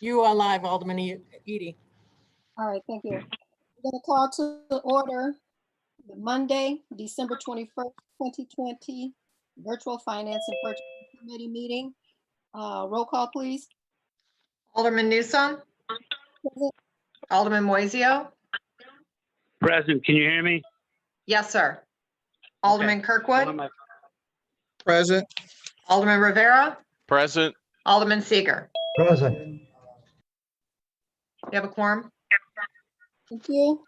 You are live, Alderman Edie. All right, thank you. We're going to call to order the Monday, December 21st, 2020 Virtual Finance and Purchasing Committee meeting. Roll call, please. Alderman Newsome. Present. Alderman Moiseo. Present. Can you hear me? Yes, sir. Alderman Kirkwood. Present. Alderman Rivera. Present. Alderman Seager. Present. You have a quorum? Thank you.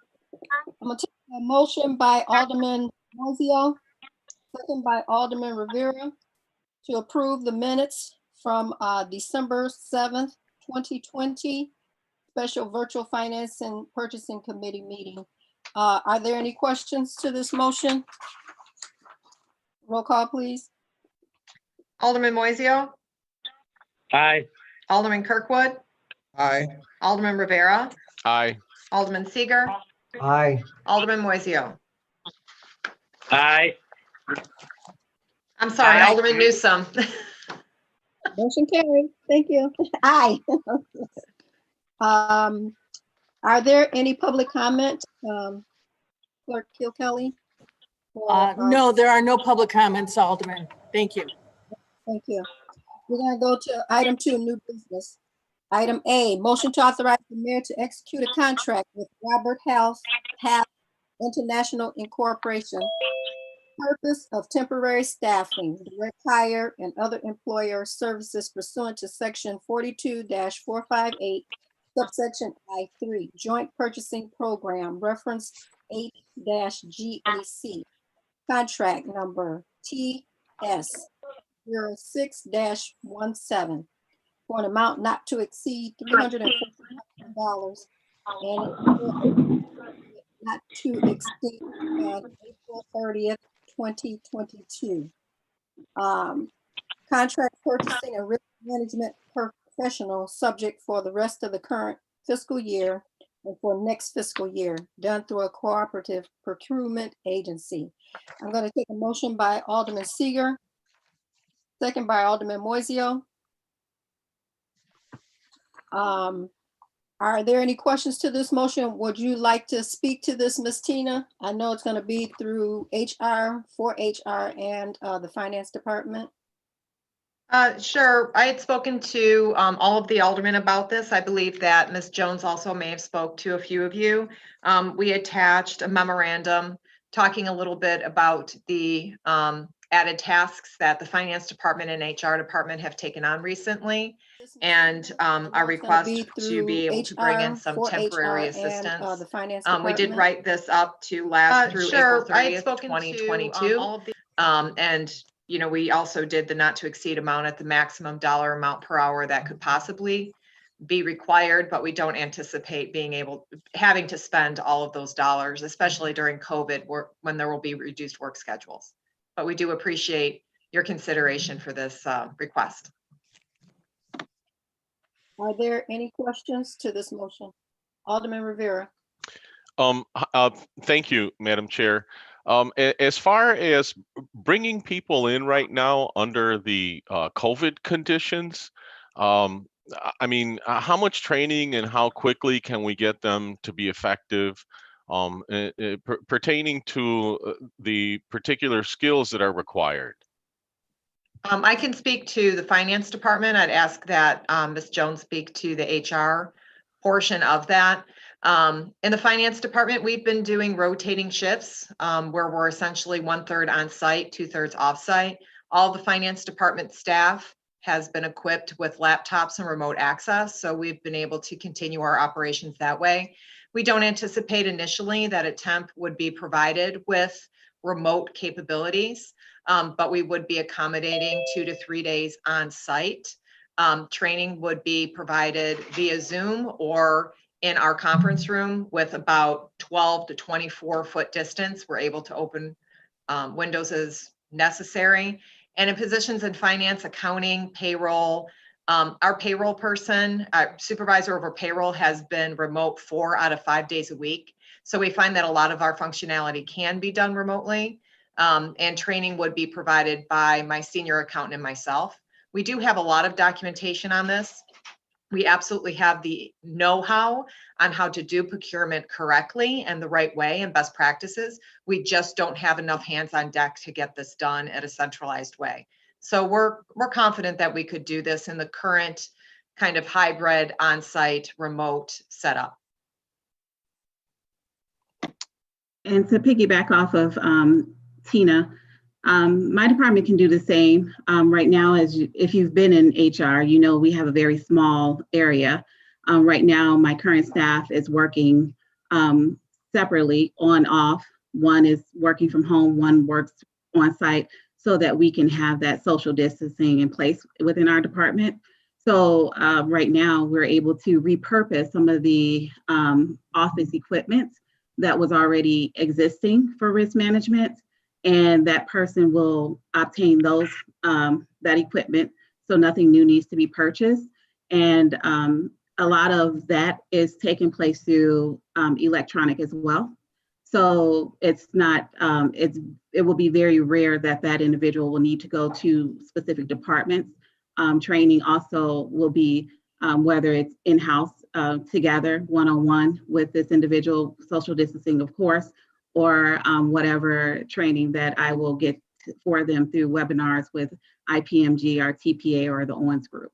I'm going to take a motion by Alderman Moiseo, second by Alderman Rivera, to approve the minutes from December 7th, 2020 Special Virtual Finance and Purchasing Committee meeting. Are there any questions to this motion? Roll call, please. Alderman Moiseo. Aye. Alderman Kirkwood. Aye. Alderman Rivera. Aye. Alderman Seager. Aye. Alderman Moiseo. Aye. I'm sorry, Aye. Alderman Newsome. Motion carried. Thank you. Aye. Are there any public comments? Clerk Kilkelly? No, there are no public comments, Alderman. Thank you. Thank you. We're going to go to item 2, new business. Item A, motion to authorize the mayor to execute a contract with Robert Half International Incorporation. Purpose of temporary staffing, direct hire, and other employer services pursuant to section 42-458, subsection I3, joint purchasing program, reference 8-GAC, contract number TS 06-17, for an amount not to exceed $350,000 and not to exceed April 30th, 2022. Contract purchasing and risk management professional, subject for the rest of the current fiscal year and for next fiscal year, done through a cooperative procurement agency. I'm going to take a motion by Alderman Seager, second by Alderman Moiseo. Are there any questions to this motion? Would you like to speak to this, Ms. Tina? I know it's going to be through HR, for HR and the finance department. Sure. I had spoken to all of the aldermen about this. I believe that Ms. Jones also may have spoke to a few of you. We attached a memorandum talking a little bit about the added tasks that the finance department and HR department have taken on recently, and our request to be able to bring in some temporary assistance. We did write this up to last through April 30th, 2022. And you know, we also did the not to exceed amount at the maximum dollar amount per hour that could possibly be required, but we don't anticipate having to spend all of those dollars, especially during COVID, when there will be reduced work schedules. But we do appreciate your consideration for this request. Are there any questions to this motion? Alderman Rivera. Thank you, Madam Chair. As far as bringing people in right now under the COVID conditions, I mean, how much training and how quickly can we get them to be effective pertaining to the particular skills that are required? I can speak to the finance department. I'd ask that Ms. Jones speak to the HR portion of that. In the finance department, we've been doing rotating shifts where we're essentially 1/3 on site, 2/3 off site. All the finance department staff has been equipped with laptops and remote access, so we've been able to continue our operations that way. We don't anticipate initially that a temp would be provided with remote capabilities, but we would be accommodating 2 to 3 days on site. Training would be provided via Zoom or in our conference room with about 12 to 24 foot distance. We're able to open windows as necessary. And in positions in finance, accounting, payroll, our payroll person, our supervisor over payroll has been remote 4 out of 5 days a week. So we find that a lot of our functionality can be done remotely, and training would be provided by my senior accountant and myself. We do have a lot of documentation on this. We absolutely have the know-how on how to do procurement correctly and the right way and best practices. We just don't have enough hands on deck to get this done at a centralized way. So we're confident that we could do this in the current kind of hybrid on-site remote setup. And to piggyback off of Tina, my department can do the same. Right now, if you've been in HR, you know we have a very small area. Right now, my current staff is working separately on off. One is working from home, one works on site, so that we can have that social distancing in place within our department. So right now, we're able to repurpose some of the office equipment that was already existing for risk management, and that person will obtain those that equipment, so nothing new needs to be purchased. And a lot of that is taking place through electronic as well. So it's not, it will be very rare that that individual will need to go to specific departments. Training also will be whether it's in-house together, one-on-one with this individual, social distancing, of course, or whatever training that I will get for them through webinars with IPMG, or TPA, or the OWNS group.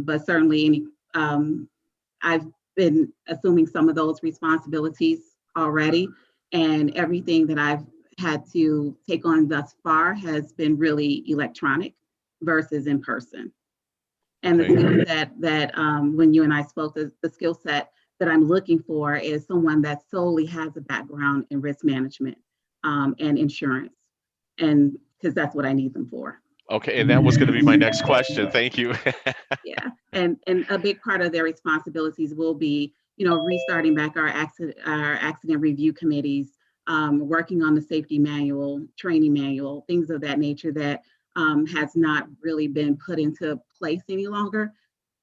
But certainly, I've been assuming some of those responsibilities already, and everything that I've had to take on thus far has been really electronic versus in person. And the skill set that when you and I spoke, the skill set that I'm looking for is someone that solely has a background in risk management and insurance, and because that's what I need them for. Okay, and that was going to be my next question. Thank you. Yeah, and a big part of their responsibilities will be, you know, restarting back our accident review committees, working on the safety manual, training manual, things of that nature that has not really been put into place any longer.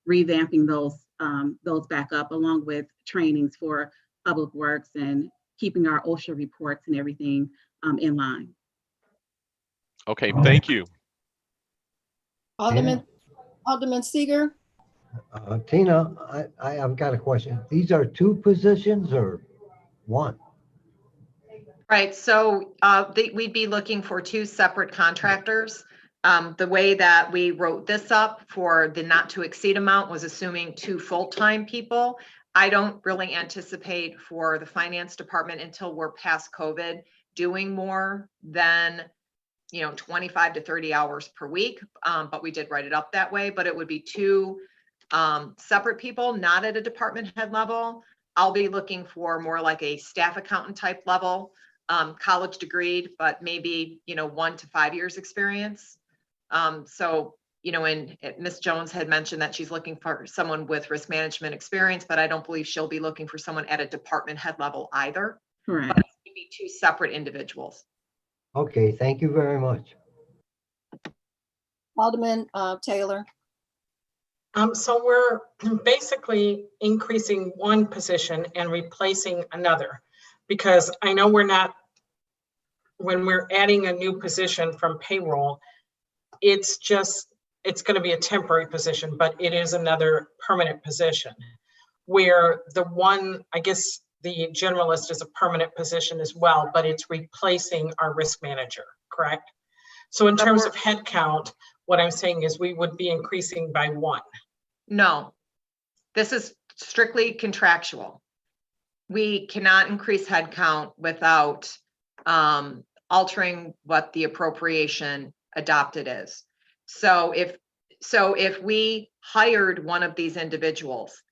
Revamping those back up, along with trainings for public works and keeping our OSHA reports and everything in line. Okay, thank you. Alderman Seeger. Tina, I've got a question. These are two positions or one? Right, so we'd be looking for two separate contractors. The way that we wrote this up for the not to exceed amount was assuming two full-time people. I don't really anticipate for the finance department, until we're past COVID, doing more than 25 to 30 hours per week. But we did write it up that way, but it would be two separate people, not at a department head level. I'll be looking for more like a staff accountant type level, college degreed, but maybe 1 to 5 years experience. So, and Ms. Jones had mentioned that she's looking for someone with risk management experience, but I don't believe she'll be looking for someone at a department head level either. Correct. But maybe two separate individuals. Okay, thank you very much. Alderman Taylor. So we're basically increasing one position and replacing another, because I know when we're adding a new position from payroll, it's going to be a temporary position, but it is another permanent position, where the one, I guess the generalist is a permanent position as well, but it's replacing our risk manager, correct? So in terms of headcount, what I'm saying is we would be increasing by one. No, this is strictly contractual. We cannot increase headcount without altering what the appropriation adopted is. So if we hired one of these individuals,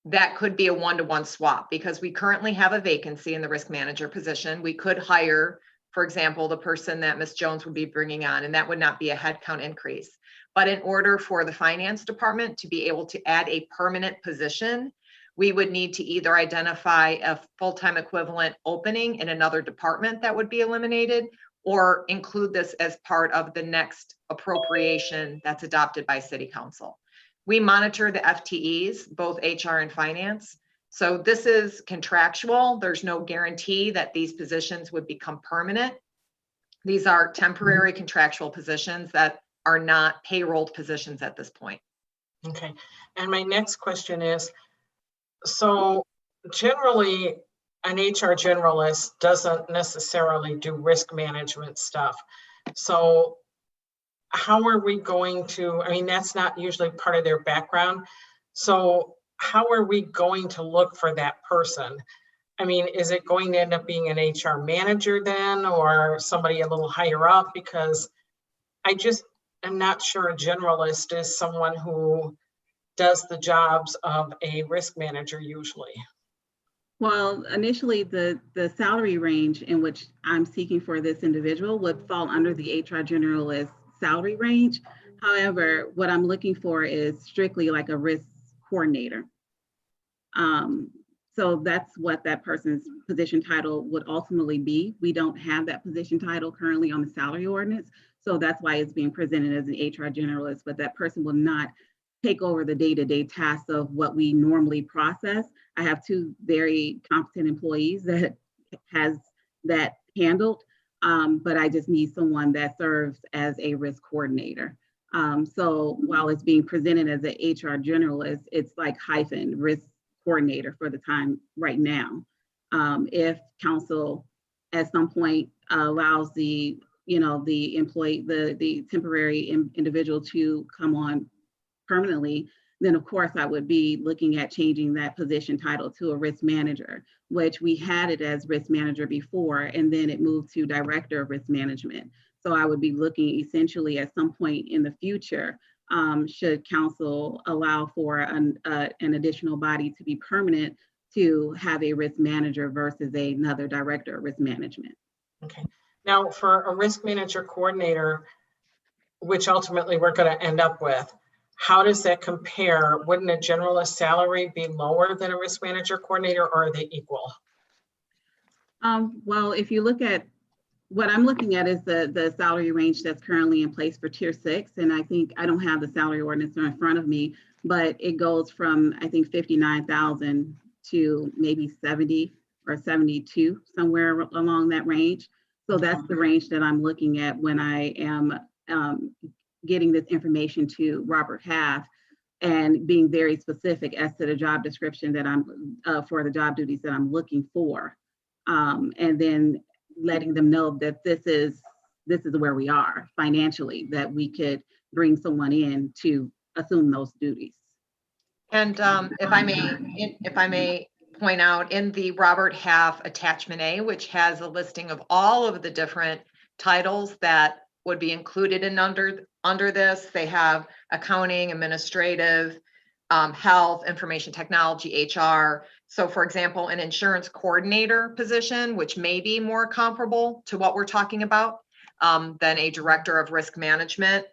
that could be a one-to-one swap, because we currently have a vacancy in the risk manager position. We could hire, for example, the person that Ms. Jones would be bringing on, and that would not be a headcount increase. But in order for the finance department to be able to add a permanent position, we would need to either identify a full-time equivalent opening in another department that would be eliminated, or include this as part of the next appropriation that's adopted by City Council. We monitor the FTEs, both HR and finance. So this is contractual. There's no guarantee that these positions would become permanent. These are temporary contractual positions that are not payrolled positions at this point. Okay, and my next question is, so generally, an HR generalist doesn't necessarily do risk management stuff. So how are we going to, I mean, that's not usually part of their background. So how are we going to look for that person? I mean, is it going to end up being an HR manager then, or somebody a little higher up? Because I just am not sure a generalist is someone who does the jobs of a risk manager usually. Well, initially, the salary range in which I'm seeking for this individual would fall under the HR generalist salary range. However, what I'm looking for is strictly like a risk coordinator. So that's what that person's position title would ultimately be. We don't have that position title currently on the salary ordinance. So that's why it's being presented as an HR generalist, but that person will not take over the day-to-day tasks of what we normally process. I have two very competent employees that has that handled, but I just need someone that serves as a risk coordinator. So while it's being presented as an HR generalist, it's like hyphen risk coordinator for the time right now. If council at some point allows the employee, the temporary individual to come on permanently, then of course I would be looking at changing that position title to a risk manager, which we had it as risk manager before, and then it moved to director of risk management. So I would be looking essentially at some point in the future, should council allow for an additional body to be permanent, to have a risk manager versus another director of risk management. Okay. Now for a risk manager coordinator, which ultimately we're going to end up with, how does that compare? Wouldn't a generalist salary be lower than a risk manager coordinator, or are they equal? Well, if you look at what I'm looking at is the salary range that's currently in place for tier 6. And I think I don't have the salary ordinance in front of me, but it goes from, I think, 59,000 to maybe 70 or 72, somewhere along that range. So that's the range that I'm looking at when I am getting this information to Robert Half and being very specific as to the job description that I'm for the job duties that I'm looking for. And then letting them know that this is where we are financially, that we could bring someone in to assume those duties. And if I may point out, in the Robert Half attachment A, which has a listing of all of the different titles that would be included in under this, they have accounting, administrative, health, information technology, HR. So for example, an insurance coordinator position, which may be more comparable to what we're talking about than a director of risk management,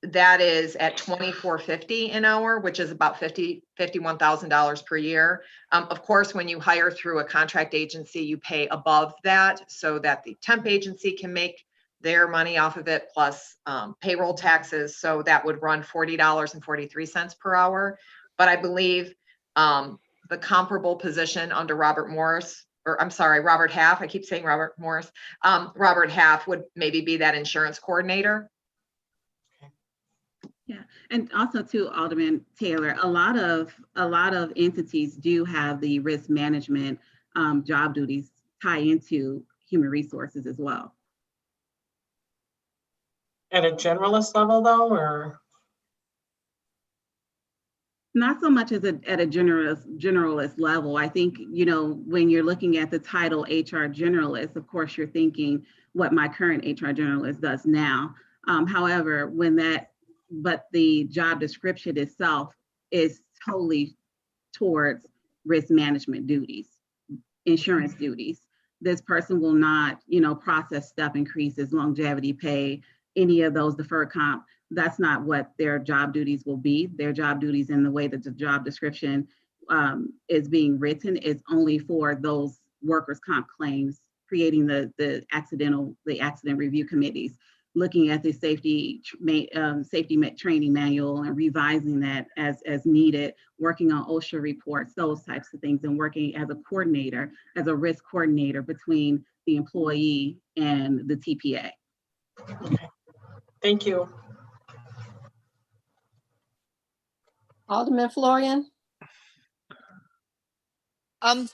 that is at $24.50 an hour, which is about $51,000 per year. Of course, when you hire through a contract agency, you pay above that so that the temp agency can make their money off of it, plus payroll taxes. So that would run $40.43 per hour. But I believe the comparable position under Robert Half, I keep saying Robert Morris, Robert Half would maybe be that insurance coordinator. Yeah, and also too, Alderman Taylor, a lot of entities do have the risk management job duties tie into human resources as well. At a generalist level though, or? Not so much as at a generalist level. I think, when you're looking at the title HR generalist, of course, you're thinking what my current HR generalist does now. However, but the job description itself is totally towards risk management duties, insurance duties. This person will not, process step increases, longevity pay, any of those deferred comp. That's not what their job duties will be. Their job duties, in the way that the job description is being written, is only for those workers' comp claims, creating the accident review committees, looking at the safety training manual and revising that as needed, working on OSHA reports, those types of things, and working as a coordinator, as a risk coordinator between the employee and the TPA. Okay. Thank you. Alderman Florian.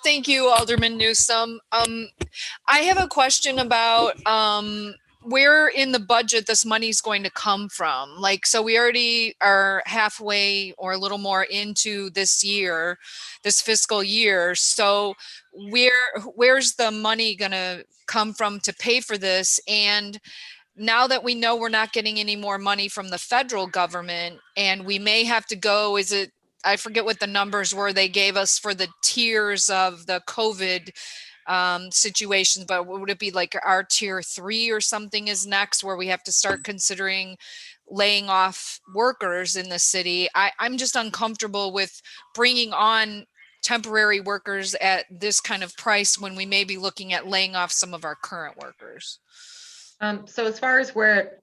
Thank you, Alderman Newsome. I have a question about where in the budget this money's going to come from. Like, so we already are halfway or a little more into this year, this fiscal year. So where's the money gonna come from to pay for this? And now that we know we're not getting any more money from the federal government, and we may have to go, I forget what the numbers were they gave us for the tiers of the COVID situations, but would it be like our tier 3 or something is next, where we have to start considering laying off workers in the city? I'm just uncomfortable with bringing on temporary workers at this kind of price when we may be looking at laying off some of our current workers. So as far as where it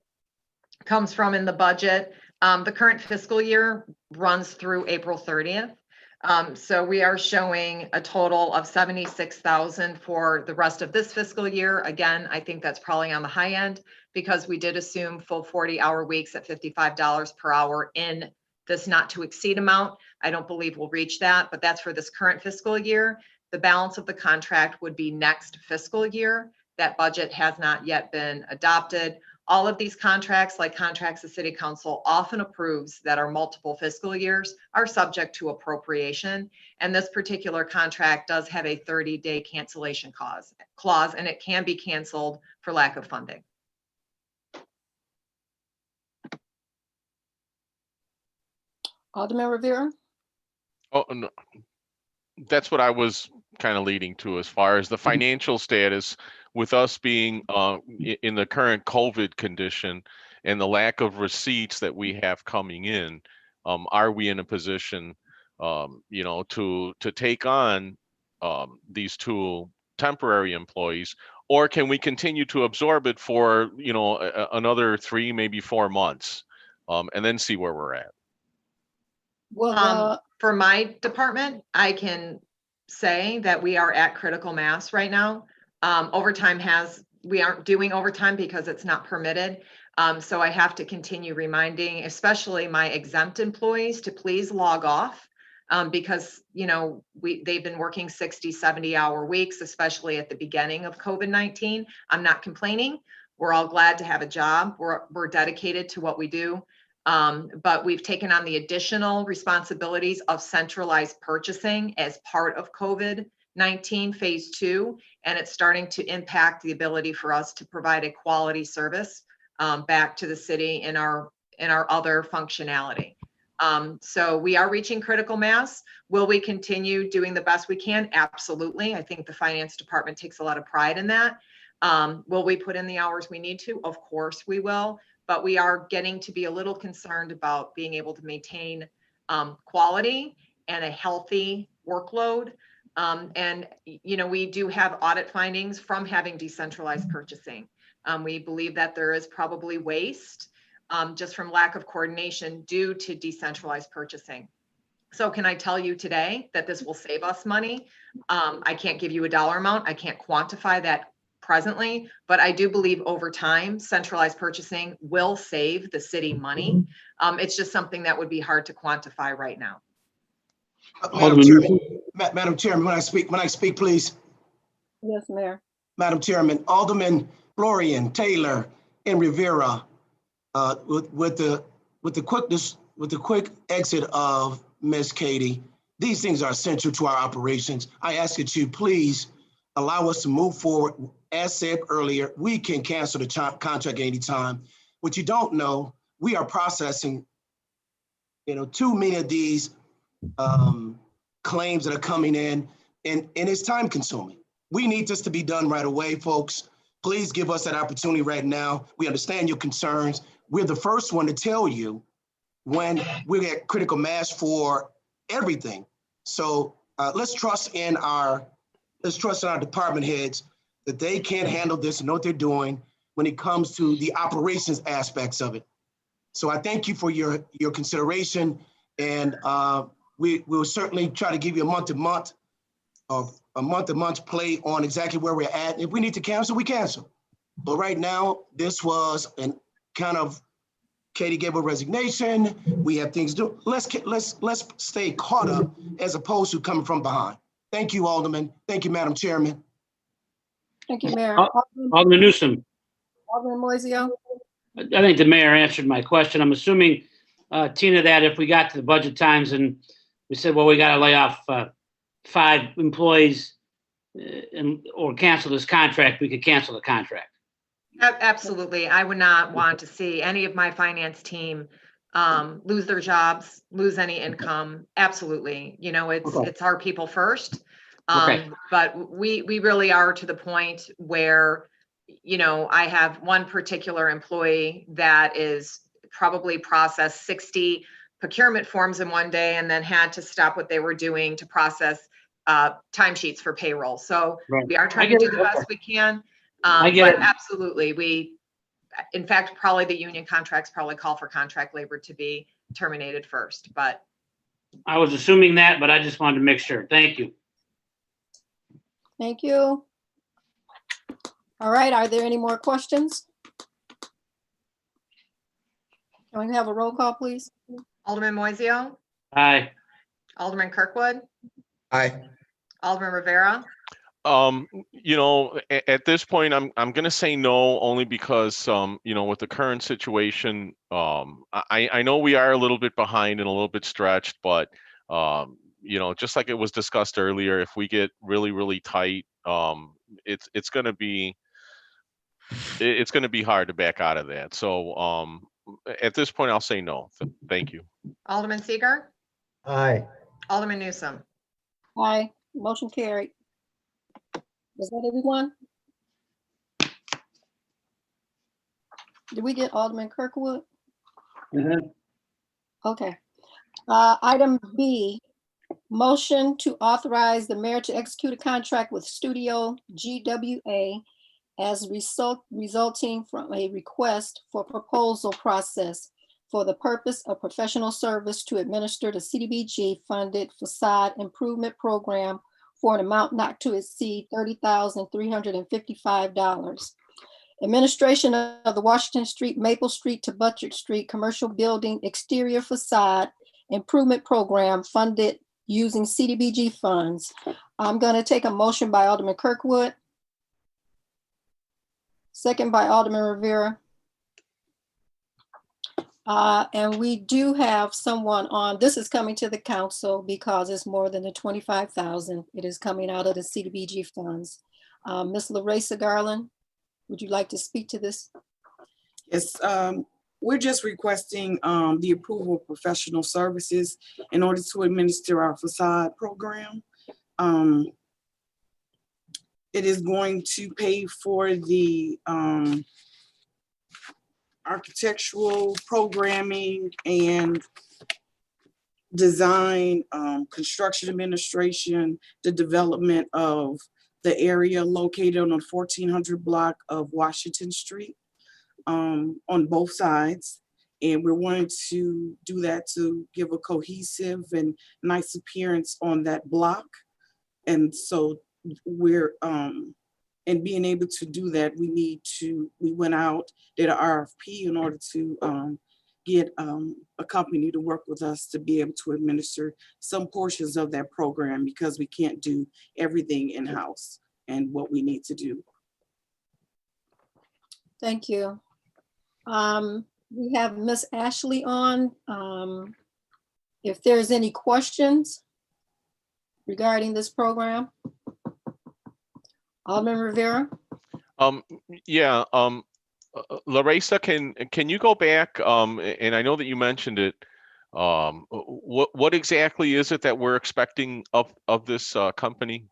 comes from in the budget, the current fiscal year runs through April 30th. So we are showing a total of 76,000 for the rest of this fiscal year. Again, I think that's probably on the high end because we did assume full 40-hour weeks at $55 per hour in this not to exceed amount. I don't believe we'll reach that, but that's for this current fiscal year. The balance of the contract would be next fiscal year. That budget has not yet been adopted. All of these contracts, like contracts the City Council often approves that are multiple fiscal years, are subject to appropriation. And this particular contract does have a 30-day cancellation clause, and it can be canceled for lack of funding. Alderman Rivera. Oh, no. That's what I was kind of leading to as far as the financial status with us being in the current COVID condition and the lack of receipts that we have coming in. Are we in a position, to take on these 2 temporary employees, or can we continue to absorb it for, another 3, maybe 4 months, and then see where we're at? Well, for my department, I can say that we are at critical mass right now. We aren't doing overtime because it's not permitted. So I have to continue reminding, especially my exempt employees, to please log off because, they've been working 60, 70-hour weeks, especially at the beginning of COVID-19. I'm not complaining. We're all glad to have a job. We're dedicated to what we do. But we've taken on the additional responsibilities of centralized purchasing as part of COVID-19 phase 2, and it's starting to impact the ability for us to provide a quality service back to the city in our other functionality. So we are reaching critical mass. Will we continue doing the best we can? Absolutely. I think the finance department takes a lot of pride in that. Will we put in the hours we need to? Of course we will. But we are getting to be a little concerned about being able to maintain quality and a healthy workload. And we do have audit findings from having decentralized purchasing. We believe that there is probably waste just from lack of coordination due to decentralized purchasing. So can I tell you today that this will save us money? I can't give you a dollar amount. I can't quantify that presently, but I do believe over time, centralized purchasing will save the city money. It's just something that would be hard to quantify right now. Madam Chairman, when I speak, please. yes, Mayor. Madam Chairman, Alderman Florian, Taylor, and Rivera, with the quick exit of Ms. Katie, these things are essential to our operations. I ask that you please allow us to move forward. As said earlier, we can cancel the contract anytime. What you don't know, we are processing, too many of these claims that are coming in, and it's time consuming. We need this to be done right away, folks. Please give us that opportunity right now. We understand your concerns. We're the first one to tell you when we're at critical mass for everything. So let's trust in our department heads that they can handle this and know what they're doing when it comes to the operations aspects of it. So I thank you for your consideration, and we will certainly try to give you a month-to-month play on exactly where we're at. If we need to cancel, we cancel. But right now, this was an kind of Katie gave a resignation. We have things to do. Let's stay caught up as opposed to coming from behind. Thank you, Alderman. Thank you, Madam Chairman. Thank you, Mayor. Alderman Newsom, Alderman Moiseo. I think the mayor answered my question. I'm assuming, Tina, that if we got to the budget times and we said, well, we got to lay off 5 employees or cancel this contract, we could cancel the contract. Absolutely. I would not want to see any of my finance team lose their jobs, lose any income. Absolutely. You know, it's our people first. Okay. But we really are to the point where, you know, I have one particular employee that is probably processed 60 procurement forms in one day and then had to stop what they were doing to process timesheets for payroll. So Right. we are trying to do the best we can. I get But it. absolutely, in fact, probably the union contracts probably call for contract labor to be terminated first, but. I was assuming that, but I just wanted to make sure. Thank you. Thank you. All right, are there any more questions? Can we have a roll call, please? Alderman Moiseo, Aye. Alderman Kirkwood, Aye. Alderman Rivera, You know, at this point, I'm going to say no, only because, you know, with the current situation, I know we are a little bit behind and a little bit stretched, but, you know, just like it was discussed earlier, if we get really, really tight, it's going to be hard to back out of that. So, at this point, I'll say no. Thank you. Alderman Seager, Aye. Alderman Newsom. Aye, motion carried. Was that everyone? Did we get Alderman Kirkwood? Okay. Item B, motion to authorize the mayor to execute a contract with Studio GWA as resulting from a request for proposal process for the purpose of professional service to administer the Cdbg funded facade improvement program for an amount not to exceed $30,355. Administration of the Washington Street, Maple Street to Butchert Street Commercial Building Exterior Facade Improvement Program funded using Cdbg funds. I'm going to take a motion by Alderman Kirkwood. Second by Alderman Rivera. And we do have someone on, this is coming to the council because it's more than the 25,000. It is coming out of the Cdbg funds. Ms. Larissa Garland, would you like to speak to this? Yes, we're just requesting the approval of professional services in order to administer our facade program. It is going to pay for the architectural programming and design, construction administration, the development of the area located on the 1400 block of Washington Street on both sides. And we're wanting to do that to give a cohesive and nice appearance on that block. And so we're, and being able to do that, we went out, did an RFP in order to get a company to work with us to be able to administer some portions of that program because we can't do everything in-house and what we need to do. Thank you. We have Ms. Ashley on. If there's any questions regarding this program. Alderman Rivera. Yeah, Larissa, can you go back? And I know that you mentioned it. What exactly is it that we're expecting of this company?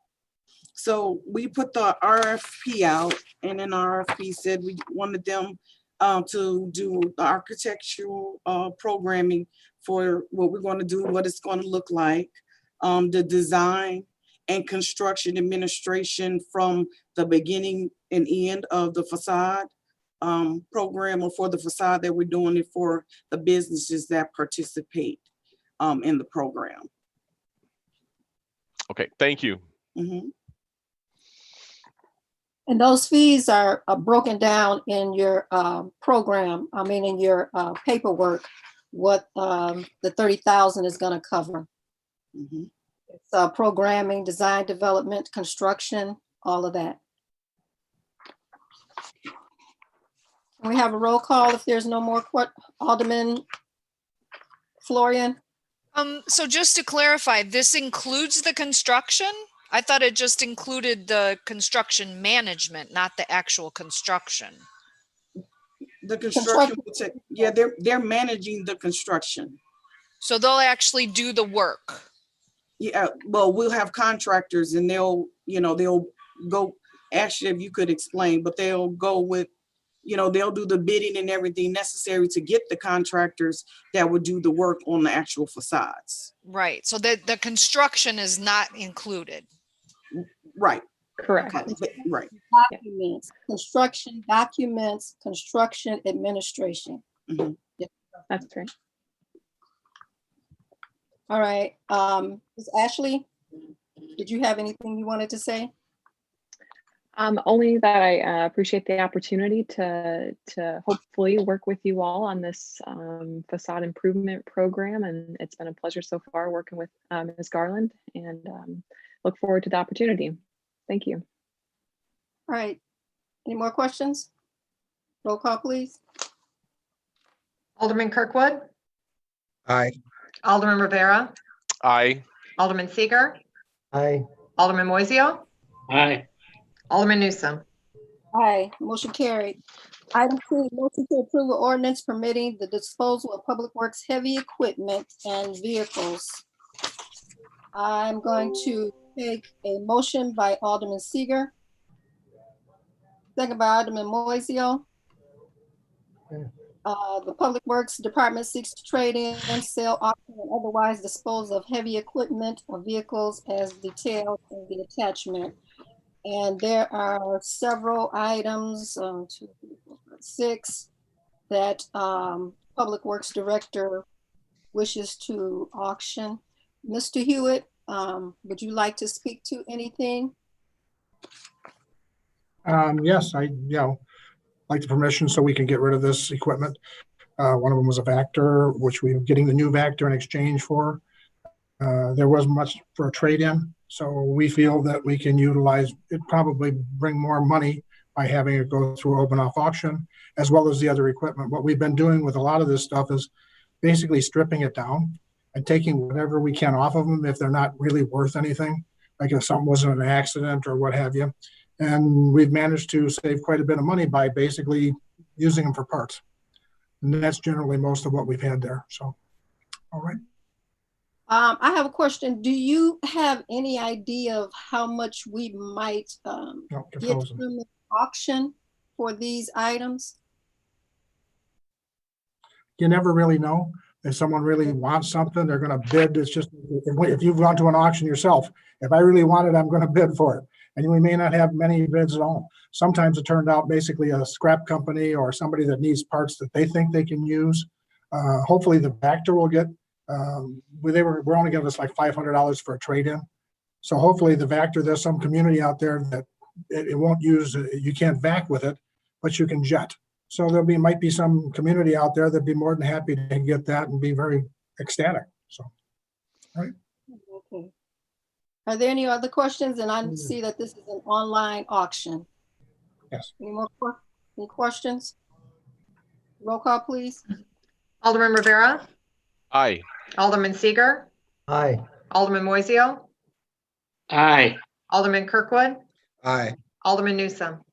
So we put the RFP out, and then RFP said we wanted them to do the architectural programming for what we're going to do, what it's going to look like, the design and construction administration from the beginning and end of the facade program, or for the facade that we're doing it for the businesses that participate in the program. Okay, thank you. Mm-hmm. And those fees are broken down in your in your paperwork, what the 30,000 is going to cover. Mhm. It's programming, design, development, construction, all of that. Can we have a roll call if there's no more? Alderman Florian? So just to clarify, this includes the construction? I thought it just included the construction management, not the actual construction. The construction, yeah, they're managing the construction. So they'll actually do the work. Yeah, well, we'll have contractors and they'll go, actually, if you could explain, but they'll go with, they'll do the bidding and everything necessary to get the contractors that would do the work on the actual facades. Right. So the construction is not included. Right. Correct. Right. Documents, construction documents, construction administration. Mhm. That's right. All right. Ms. Ashley, did you have anything you wanted to say? Only that I appreciate the opportunity to hopefully work with you all on this facade improvement program, and it's been a pleasure so far working with Ms. Garland, and look forward to the opportunity. Thank you. All right. Any more questions? Roll call, please. Alderman Kirkwood, Aye. Alderman Rivera, Aye. Alderman Seager, Aye. Alderman Moiseo, Aye. Alderman Newsome. Aye, motion carried. Item 2, motion to approve an ordinance permitting the disposal of public works heavy equipment and vehicles. I'm going to take a motion by Alderman Seager. Second by Alderman Moiseo. The Public Works Department seeks to trade in, sell, auction, and otherwise dispose of heavy equipment or vehicles as detailed in the attachment. And there are several items, 2, 3, 4, 5, 6, that Public Works Director wishes to auction. Mr. Hewitt, would you like to speak to anything? Yes, I like the permission so we can get rid of this equipment. One of them was a Vector, which we are getting the new Vector in exchange for. There wasn't much for a trade-in, so we feel that we can utilize it, probably bring more money by having it go through open off auction, as well as the other equipment. What we've been doing with a lot of this stuff is basically stripping it down and taking whatever we can off of them if they're not really worth anything, like if something wasn't an accident or what have you. And we've managed to save quite a bit of money by basically using them for parts. And that's generally most of what we've had there. So, all right. I have a question. Do you have any idea of how much we might get from the auction for these items? You never really know. If someone really wants something, they're going to bid. It's just, if you've gone to an auction yourself, if I really want it, I'm going to bid for it. And we may not have many bids at all. Sometimes it turned out basically a scrap company or somebody that needs parts that they think they can use. Hopefully the Vector will get, we're only giving us like $500 for a trade-in. So hopefully the Vector, there's some community out there that it won't use, you can't vac with it, but you can jet. So might be some community out there that'd be more than happy to get that and be very ecstatic. So, all right. Okay. Are there any other questions? And I see that this is an online auction. Yes. Any questions? Roll call, please. Alderman Rivera, Aye. Alderman Seager, Aye. Alderman Moiseo, Aye. Alderman Kirkwood, Aye. Alderman Newsome.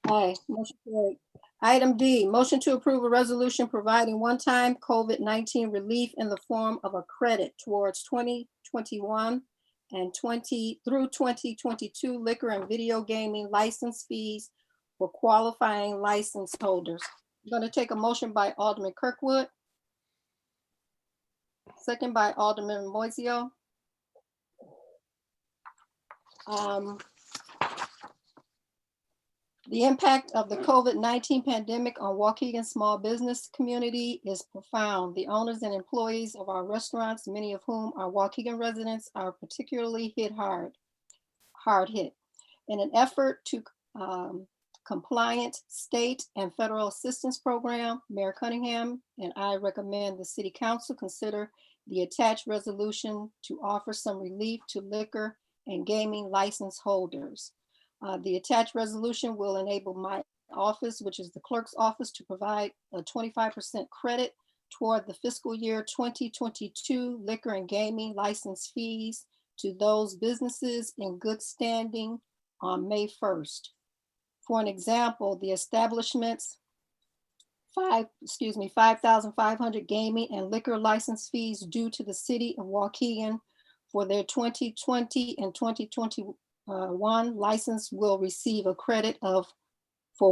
Aye, motion carried. Item D, motion to approve a resolution providing one-time COVID-19 relief in the form of a credit towards 2021 and 2022 liquor and video gaming license fees for qualifying license holders. I'm going to take a motion by Alderman Kirkwood. Second by Alderman Moiseo. The impact of the COVID-19 pandemic on Waukegan small business community is profound. The owners and employees of our restaurants, many of whom are Waukegan residents, are particularly hard hit. In an effort to compliant state and federal assistance program. Mayor Cunningham and I recommend the city council consider the attached resolution to offer some relief to liquor and gaming license holders. The attached resolution will enable my office, which is the clerk's office, to provide a 25% credit toward the fiscal year 2022 liquor and gaming license fees to those businesses in good standing on May 1st. For an example, the establishment's 5,500 gaming and liquor license fees due to the city of Waukegan for their 2020 and 2021 license will receive a credit for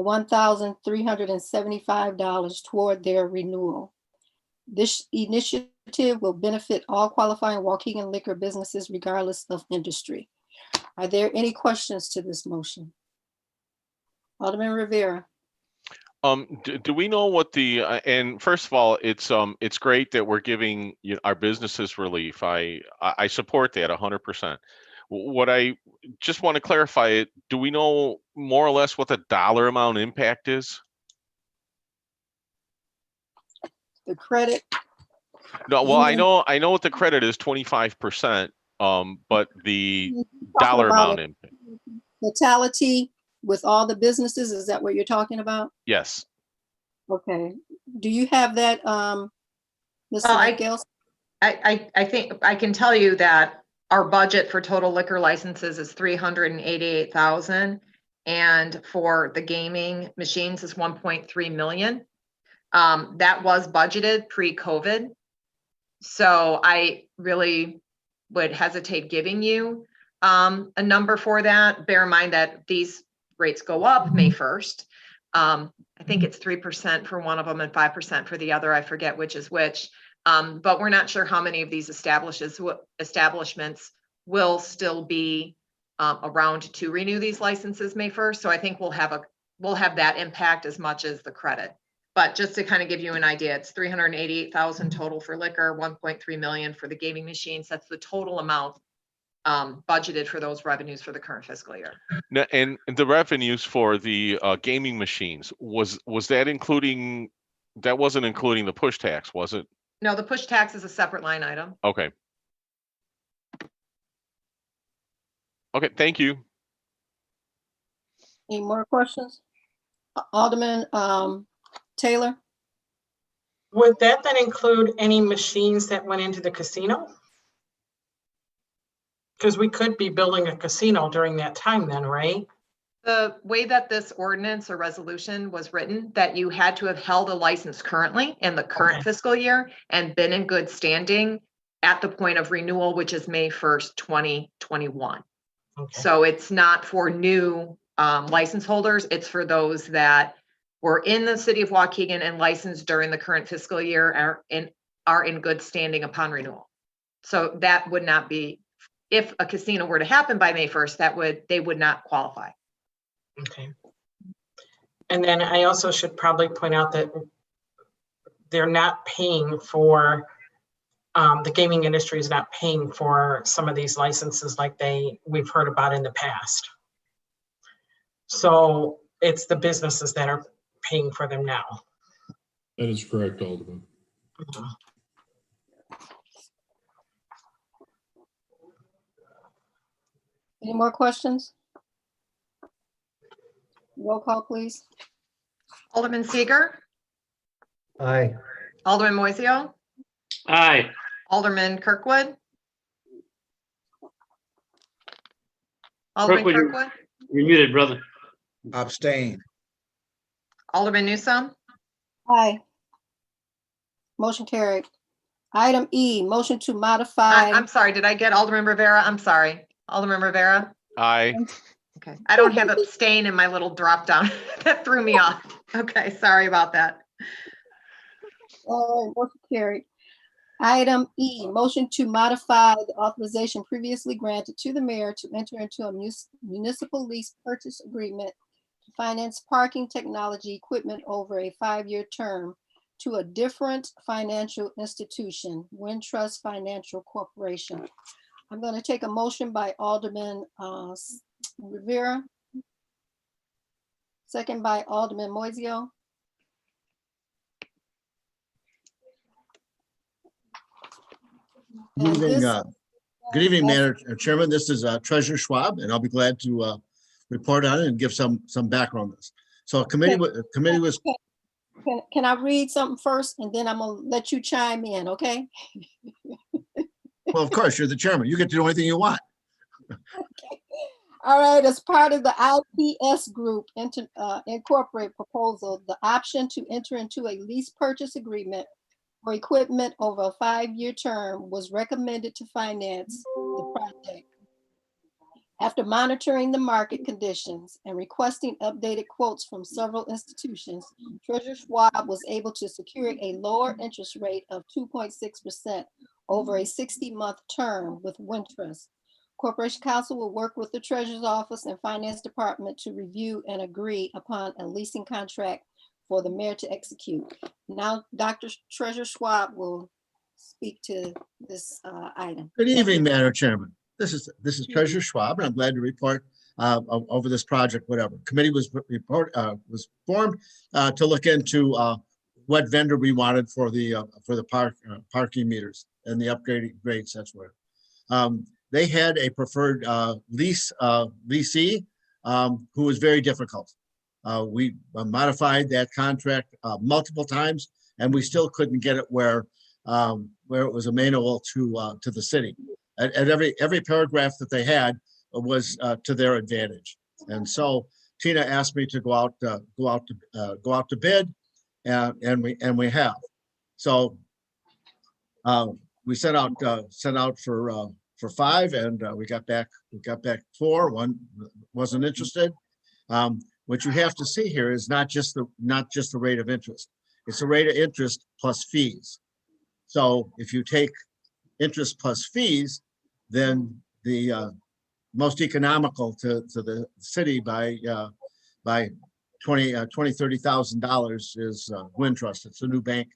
$1,375 toward their renewal. This initiative will benefit all qualifying Waukegan liquor businesses regardless of industry. Are there any questions to this motion? Alderman Rivera. Do we know what the and first of all, it's great that we're giving our businesses relief. I support that 100%. What I just want to clarify it, do we know more or less what the dollar amount impact is? The credit. No, well, I know what the credit is, 25%, but the dollar amount impact. Totality with all the businesses, is that what you're talking about? Yes. Okay. Do you have that, Mr. Gales? I think I can tell you that our budget for total liquor licenses is 388,000, and for the gaming machines is 1.3 million. That was budgeted pre-COVID. So I really would hesitate giving you a number for that. Bear in mind that these rates go up May 1st. I think it's 3% for one of them and 5% for the other. I forget which is which. But we're not sure how many of these establishments will still be around to renew these licenses May 1st. So I think we'll have that impact as much as the credit. But just to kind of give you an idea, it's 388,000 total for liquor, 1.3 million for the gaming machines. That's the total amount budgeted for those revenues for the current fiscal year. Now, and the revenues for the gaming machines, was that including, that wasn't including the push tax, was it? No, the push tax is a separate line item. Okay. Okay, thank you. Any more questions? Alderman Taylor? Would that then include any machines that went into the casino? Because we could be building a casino during that time then, right? The way that this ordinance or resolution was written, that you had to have held a license currently in the current fiscal year and been in good standing at the point of renewal, which is May 1st, 2021. Okay. So it's not for new license holders. It's for those that were in the city of Waukegan and licensed during the current fiscal year are in good standing upon renewal. So that would not be, if a casino were to happen by May 1st, they would not qualify. Okay. And then I also should probably point out that they're not paying for, the gaming industry is not paying for some of these licenses like we've heard about in the past. So it's the businesses that are paying for them now. That is correct, Alderman. Any more questions? Roll call, please. Alderman Seager. Aye. Alderman Moiseo. Aye. Alderman Kirkwood. Alderman Kirkwood. You're muted, brother. Abstain. Alderman Newsome. Aye. Motion carried. Item E, motion to modify. I'm sorry, did I get Alderman Rivera? I'm sorry. Alderman Rivera. Aye. Okay, I don't have abstain in my little drop down. That threw me off. Okay, sorry about that. Motion carried. Item E, motion to modify the authorization previously granted to the mayor to enter into a municipal lease purchase agreement to finance parking technology equipment over a 5-year term to a different financial institution, Wintrust Financial Corporation. I'm going to take a motion by Alderman Rivera. second by Alderman Moiseo. Good And evening, this- good evening, Mayor Chairman. This is Treasurer Schwab, and I'll be glad to report on it and give some background on this. So committee was, Can I read something first and then I'm gonna let you chime in, okay? well, of course, you're the chairman. You get to do anything you want. All right, as part of the IPS Group Incorporate proposal, the option to enter into a lease purchase agreement for equipment over a 5-year term was recommended to finance the project. After monitoring the market conditions and requesting updated quotes from several institutions, Treasurer Schwab was able to secure a lower interest rate of 2.6% over a 60-month term with Wintrust. Corporation Counsel will work with the Treasurer's Office and Finance Department to review and agree upon a leasing contract for the mayor to execute. Now, Dr. Treasurer Schwab will speak to this item. Good evening, Madam Chairman. This is Treasurer Schwab, and I'm glad to report over this project, whatever. Committee was formed to look into what vendor we wanted for the parking meters and the upgrading grades, that's where. They had a preferred leasee who was very difficult. We modified that contract multiple times, and we still couldn't get it where it was amenable to the city. And every paragraph that they had was to their advantage. And so Tina asked me to go out to bid, and we have. So we sent out for 5, and we got back 4. One wasn't interested. What you have to see here is not just the rate of interest. It's the rate of interest plus fees. So if you take interest plus fees, then the most economical to the city by $30,000 is Wintrust. It's a new bank.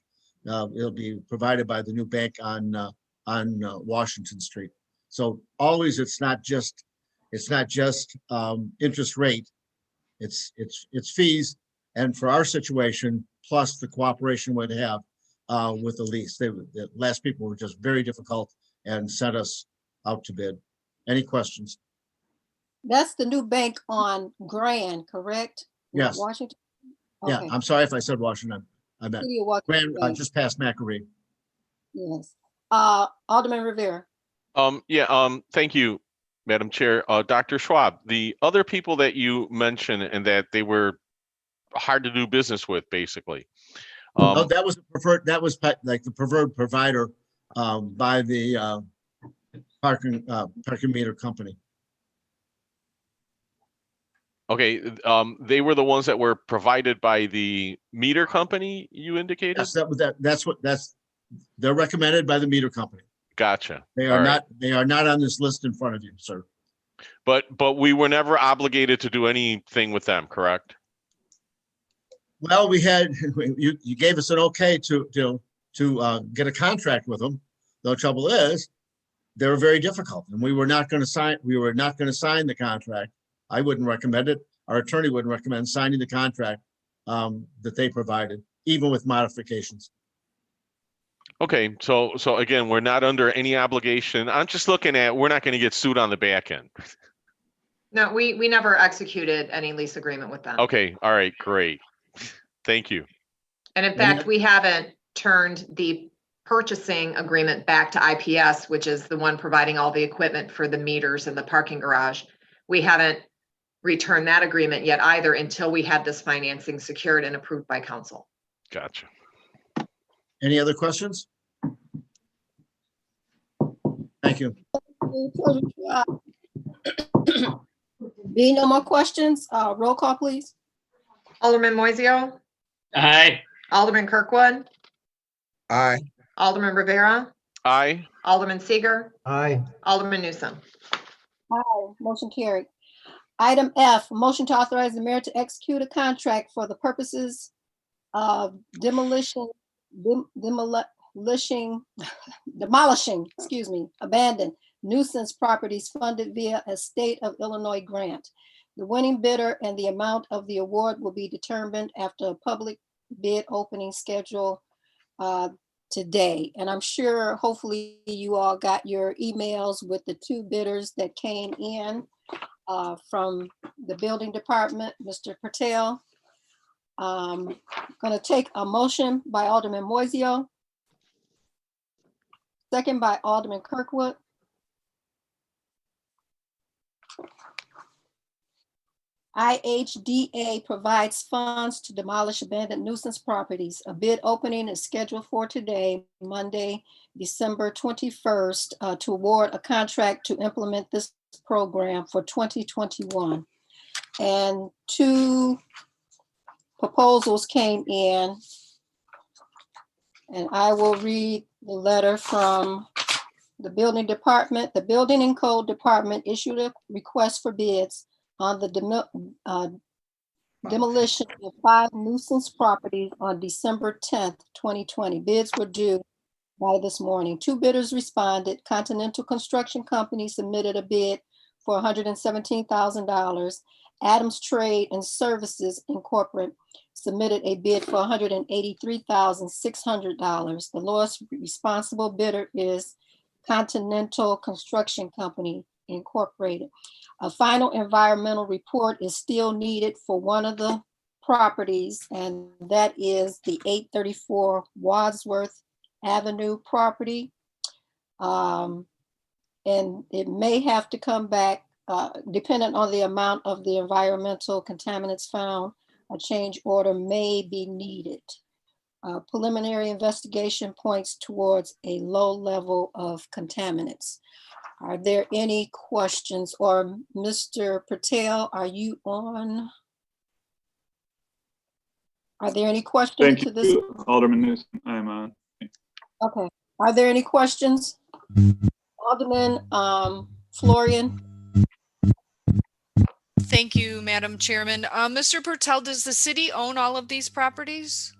It'll be provided by the new bank on Washington Street. So always, it's not just interest rate. It's fees, and for our situation, plus the cooperation we'd have with the lease. The last people were just very difficult and sent us out to bid. Any questions? That's the new bank on Grand, correct? Yes. Washington? Yeah, Okay. I'm sorry if I said Washington. I meant City of Waukegan. Grand, just past Macquarie. Yes. Alderman Rivera. Thank you, Madam Chair. Dr. Schwab, the other people that you mentioned and that they were hard to do business with, basically. Oh, that was like the preferred provider by the parking meter company. Okay, they were the ones that were provided by the meter company, you indicated? Yes, they're recommended by the meter company. Gotcha. They are not on this list in front of you, sir. But we were never obligated to do anything with them, correct? Well, you gave us an okay to get a contract with them. The trouble is, they were very difficult, and we were not going to sign the contract. I wouldn't recommend it. Our attorney wouldn't recommend signing the contract that they provided, even with modifications. Okay, so again, we're not under any obligation. I'm just looking at, we're not going to get sued on the back end. No, we never executed any lease agreement with them. Okay, all right, great. Thank you. And in fact, we haven't turned the purchasing agreement back to IPS, which is the one providing all the equipment for the meters and the parking garage. We haven't returned that agreement yet either until we had this financing secured and approved by council. Gotcha. Any other questions? Thank you. Being no more questions, roll call, please. Alderman Moiseo? Aye. Alderman Kirkwood? Aye. Alderman Rivera? Aye. Alderman Seager? Aye. Alderman Newsome? Aye, motion carried. Item F, motion to authorize the mayor to execute a contract for the purposes of demolishing, abandoned nuisance properties funded via a state of Illinois grant. The winning bidder and the amount of the award will be determined after a public bid opening schedule today. And I'm sure, hopefully, you all got your emails with the two bidders that came in from the building department, Mr. Patel. Going to take a motion by Alderman Moiseo, second by Alderman Kirkwood. IHDA provides funds to demolish abandoned nuisance properties. A bid opening is scheduled for today, Monday, December 21st, to award a contract to implement this program for 2021. And two proposals came in, and I will read the letter from the building department. The Building and Code Department issued a request for bids on the demolition of 5 nuisance properties on December 10th, 2020. Bids were due by this morning. 2 bidders responded. Continental Construction Company submitted a bid for $117,000. Adams Trade and Services Incorporated submitted a bid for $183,600. The lowest responsible bidder is Continental Construction Company Incorporated. A final environmental report is still needed for one of the properties, and that is the 834 Wadsworth Avenue property. And it may have to come back, depending on the amount of the environmental contaminants found. A change order may be needed. Preliminary investigation points towards a low level of contaminants. Are there any questions? Or Mr. Patel, are you on? Are there any questions Thank to this? you, Alderman Newsom. I'm on. Okay. Are there any questions? Alderman Florian? Thank you, Madam Chairman. Mr. Pertel, does the city own all of these properties?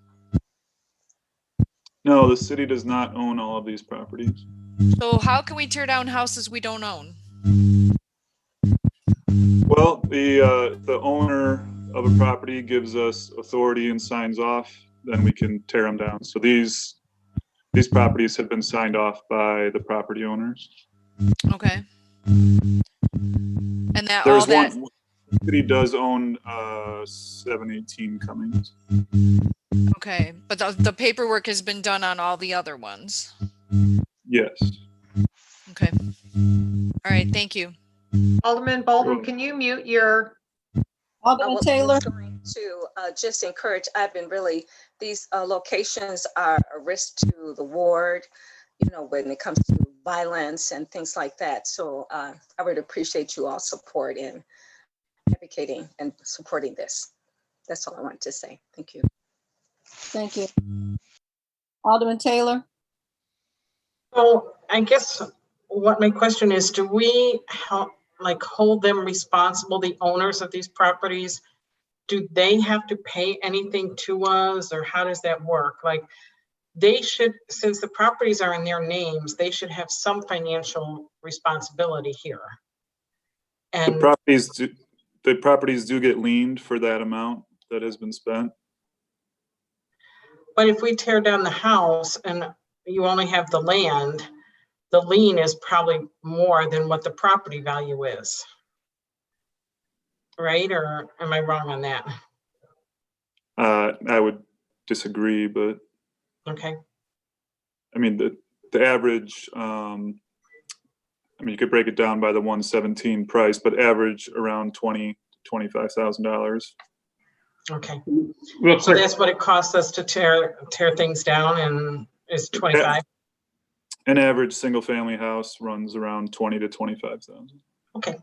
No, the city does not own all of these properties. So how can we tear down houses we don't own? Well, the owner of a property gives us authority and signs off, then we can tear them down. So these properties have been signed off by the property owners. Okay. And that There's all that. one, the city does own 718 Cummings. Okay, but the paperwork has been done on all the other ones. Yes. Okay. All right, thank you. Alderman Bolden, can you mute your? Alderman Taylor? To just encourage, I've been really, these locations are a risk to the ward, you know, when it comes to violence and things like that. So I would appreciate you all support in advocating and supporting this. That's all I wanted to say. Thank you. Thank you. Alderman Taylor? So I guess what my question is, do we hold them responsible, the owners of these properties? Do they have to pay anything to us, or how does that work? Like, they should, since the properties are in their names, they should have some financial responsibility here. And the properties do get liened for that amount that has been spent. but if we tear down the house and you only have the land, the lien is probably more than what the property value is. Right? Or am I wrong on that? I would disagree, but Okay. I mean, the average, I mean, you could break it down by the 117 price, but average around $20,000-$25,000. Okay. Real So quick, that's what it costs us to tear things down, and is 25. An average single family house runs around 20 to 25,000. Okay.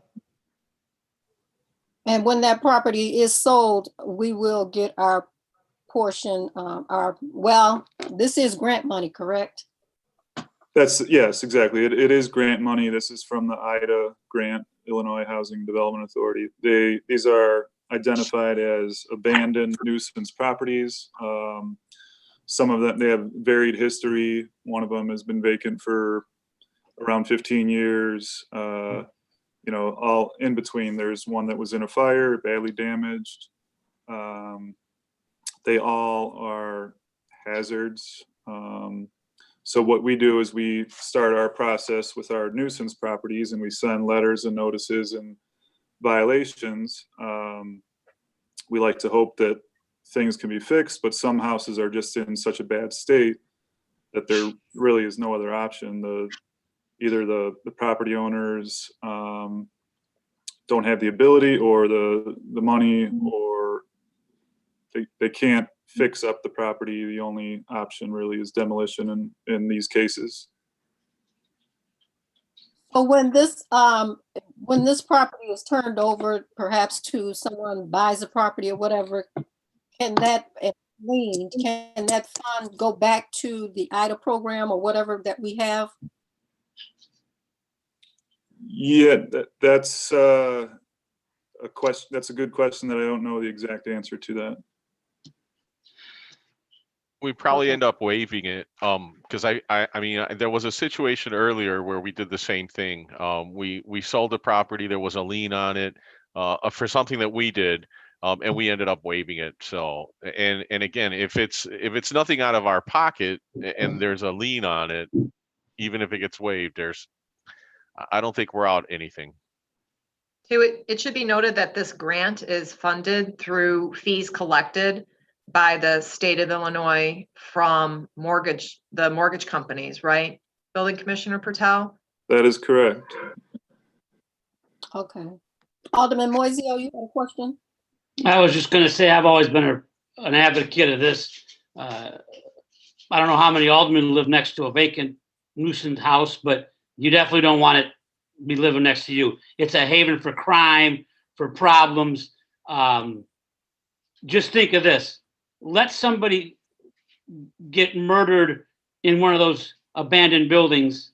And when that property is sold, we will get our portion, well, this is grant money, correct? Yes, exactly. It is grant money. This is from the IDA grant, Illinois Housing Development Authority. These are identified as abandoned nuisance properties. Some of them, they have varied history. One of them has been vacant for around 15 years. you know, all in between. There's one that was in a fire, badly damaged. They all are hazards. So what we do is we start our process with our nuisance properties, and we send letters and notices and violations. We like to hope that things can be fixed, but some houses are just in such a bad state that there really is no other option. Either the property owners don't have the ability or the money, or they can't fix up the property. The only option really is demolition in these cases. So when this property is turned over, perhaps to someone buys a property or whatever, can that fund go back to the IDA program or whatever that we have? Yeah, that's a question. That's a good question that I don't know the exact answer to that. We probably end up waiving it, because I mean, there was a situation earlier where we did the same thing. We sold a property, there was a lien on it for something that we did, and we ended up waiving it. So, and again, if it's nothing out of our pocket and there's a lien on it, even if it gets waived, I don't think we're out anything. It should be noted that this grant is funded through fees collected by the state of Illinois from the mortgage companies, right? Building Commissioner Patel? That is correct. Okay. Alderman Moiseo, you have a question? I was just going to say, I've always been an advocate of this. I don't know how many aldermen live next to a vacant nuisance house, but you definitely don't want it to be living next to you. It's a haven for crime, for problems. Just think of this. Let somebody get murdered in one of those abandoned buildings,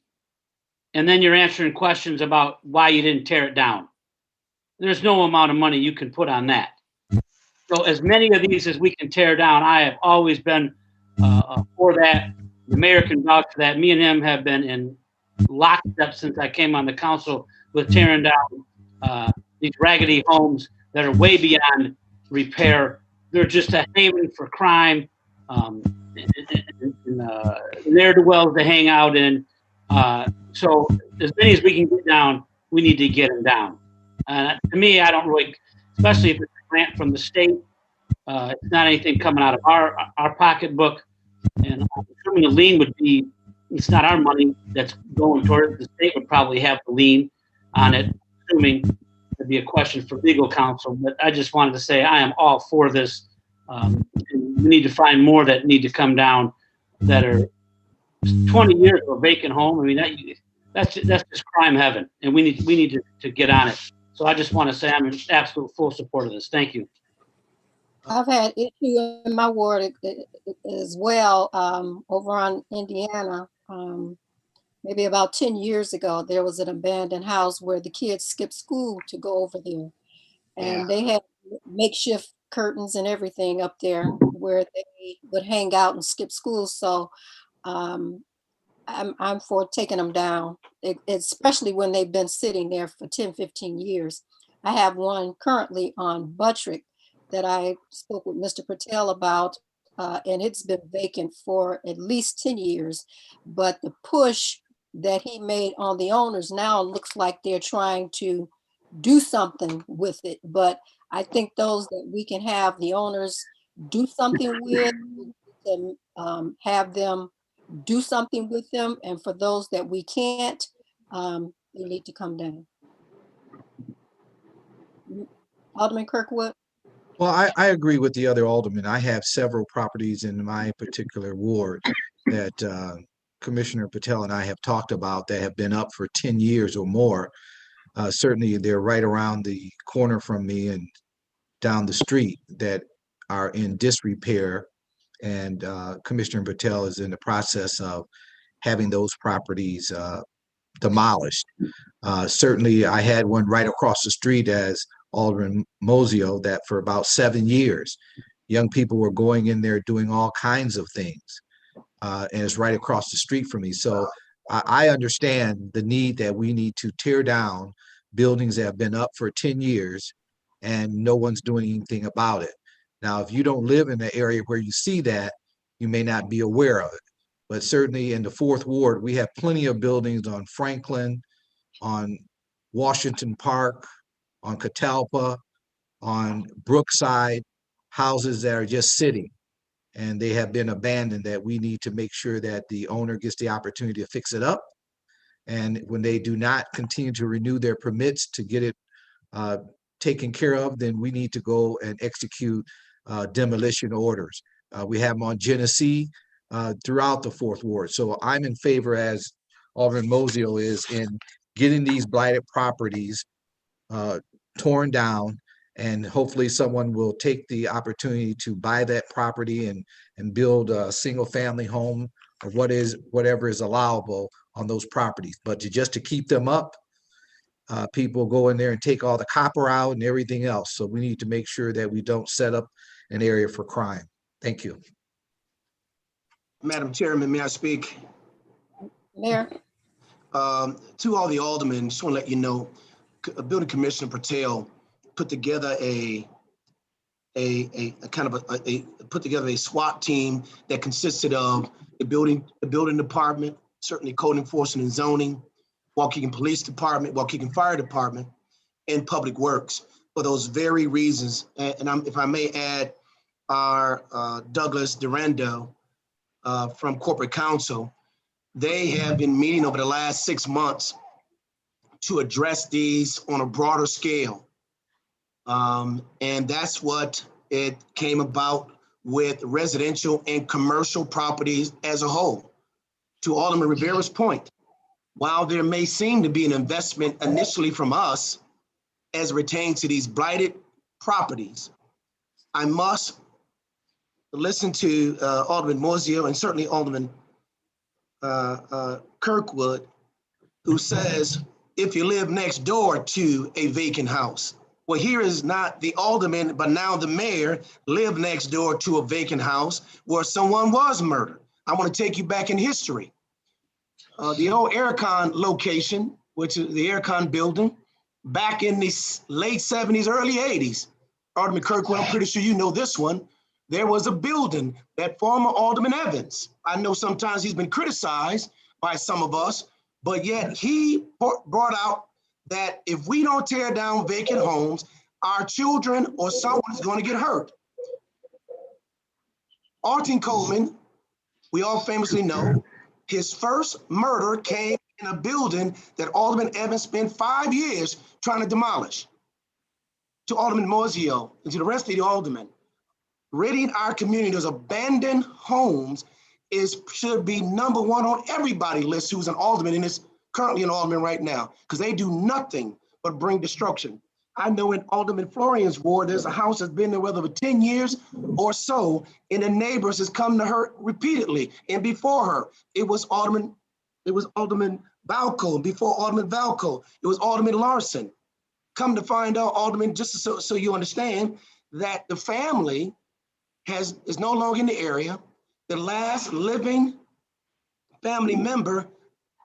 and then you're answering questions about why you didn't tear it down. There's no amount of money you can put on that. So as many of these as we can tear down, I have always been for that. The mayor can vouch for that. Me and him have been in lockstep since I came on the council with tearing down these raggedy homes that are way beyond repair. They're just a haven for crime, ne'er-do-wells to hang out in. So as many as we can get down, we need to get them down. To me, I don't really, especially if it's a grant from the state, it's not anything coming out of our pocketbook. And I'm assuming the lien would be, it's not our money that's going toward it. The state would probably have the lien on it, assuming it'd be a question for legal counsel. But I just wanted to say I am all for this. We need to find more that need to come down that are 20 years of a vacant home. I mean, that's just crime heaven, and we need to get on it. So I just want to say I'm in absolute full support of this. Thank you. I've had issue in my ward as well, over on Indiana. Maybe about 10 years ago, there was an abandoned house where the kids skipped school to go over there. And they had makeshift curtains and everything up there where they would hang out and skip school. So I'm for taking them down, especially when they've been sitting there for 10, 15 years. I have one currently on Buttrick that I spoke with Mr. Patel about, and it's been vacant for at least 10 years. But the push that he made on the owners now looks like they're trying to do something with it. But I think those that we can have the owners do something with, and have them do something with them. And for those that we can't, they need to come down. Alderman Kirkwood? Well, I agree with the other aldermen. I have several properties in my particular ward that Commissioner Patel and I have talked about that have been up for 10 years or more. Certainly, they're right around the corner from me and down the street that are in disrepair. And Commissioner Patel is in the process of having those properties demolished. Certainly, I had one right across the street as Alderman Moiseo that for about 7 years, young people were going in there doing all kinds of things. And it's right across the street from me. So I understand the need that we need to tear down, buildings that have been up for 10 years and no one's doing anything about it. Now, if you don't live in the area where you see that, you may not be aware of it. But certainly in the 4th Ward, we have plenty of buildings on Franklin, on Washington Park, on Catalpa, on Brookside, houses that are just sitting and they have been abandoned, that we need to make sure that the owner gets the opportunity to fix it up. And when they do not continue to renew their permits to get it taken care of, then we need to go and execute demolition orders. We have them on Genesee throughout the 4th Ward. So I'm in favor, as Alderman Mosio is, in getting these blighted properties torn down, and hopefully someone will take the opportunity to buy that property and build a single family home or whatever is allowable on those properties. But just to keep them up, people go in there and take all the copper out and everything else. So we need to make sure that we don't set up an area for crime. Thank you. Madam Chairman, may I speak? Mayor. To all the aldermen, just want to let you know, Building Commissioner Patel put together a SWAT team that consisted of the building department, certainly code enforcement and zoning, Waukegan Police Department, Waukegan Fire Department, and Public Works for those very reasons. And if I may add, our Douglas Durando from Corporate Counsel, they have been meeting over the last 6 months to address these on a broader scale. And that's what it came about with residential and commercial properties as a whole. To Alderman Rivera's point, while there may seem to be an investment initially from us as it pertains to these blighted properties, I must listen to Alderman Mosio and certainly Alderman Kirkwood, who says, if you live next door to a vacant house. Well, here is not the alderman, but now the mayor lived next door to a vacant house where someone was murdered. I want to take you back in history. The old Aircon location, which is the Aircon building, back in the late 70s, early 80s, Alderman Kirkwood, I'm pretty sure you know this one, there was a building that former Alderman Evans, I know sometimes he's been criticized by some of us, but yet he brought out that if we don't tear down vacant homes, our children or someone is going to get hurt. Alton Coleman, we all famously know, his first murder came in a building that Alderman Evans spent 5 years trying to demolish. To Alderman Mosio and to the rest of the aldermen, ridding our community of abandoned homes should be number one on everybody's list who's an alderman and is currently an alderman right now, because they do nothing but bring destruction. I know in Alderman Florian's ward, there's a house that's been there whether for 10 years or so, and the neighbors has come to her repeatedly. And before her, it was Alderman Valco. Before Alderman Valco, it was Alderman Larson. Come to find out, Alderman, just so you understand, that the family is no longer in the area. The last living family member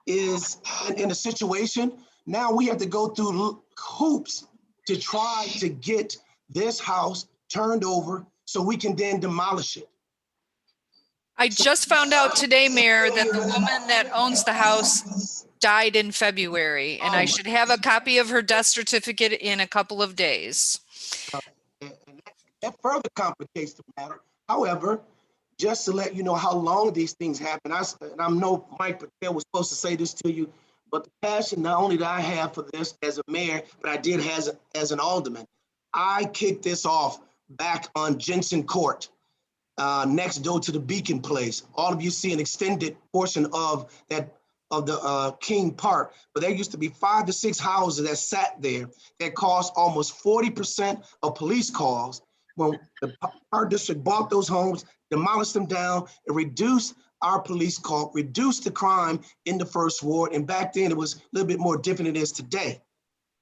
is in a situation. Now we have to go through hoops to try to get this house turned over so we can then demolish it. I just found out today, Mayor, that the woman that owns the house died in February, and I should have a copy of her death certificate in a couple of days. That further complicates the matter. However, just to let you know how long these things happen, and I know Mike Patel was supposed to say this to you, but the passion not only that I have for this as a mayor, but I did as an alderman. I kicked this off back on Jensen Court, next door to the Beacon Place. All of you see an extended portion of the King Park, but there used to be 5 to 6 houses that sat there that caused almost 40% of police calls. When the Park District bought those homes, demolished them down, and reduced our police call, reduced the crime in the first ward. And back then it was a little bit more different than it is today.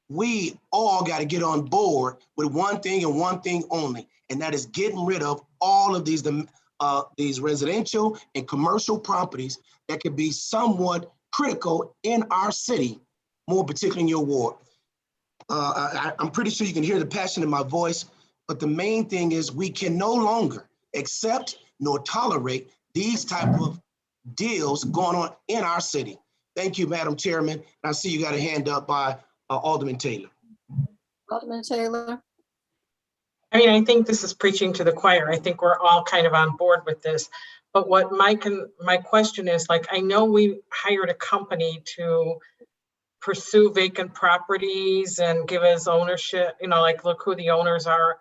We all got to get on board with one thing and one thing only, and that is getting rid of all of these residential and commercial properties that could be somewhat critical in our city, more particularly in your ward. I'm pretty sure you can hear the passion in my voice, but the main thing is we can no longer accept nor tolerate these type of deals going on in our city. Thank you, Madam Chairman. And I see you got a hand up by Alderman Taylor. Alderman Taylor. I mean, I think this is preaching to the choir. I think we're all kind of on board with this. But what my question is, like, I know we hired a company to pursue vacant properties and give us ownership, you know, like, look who the owners are.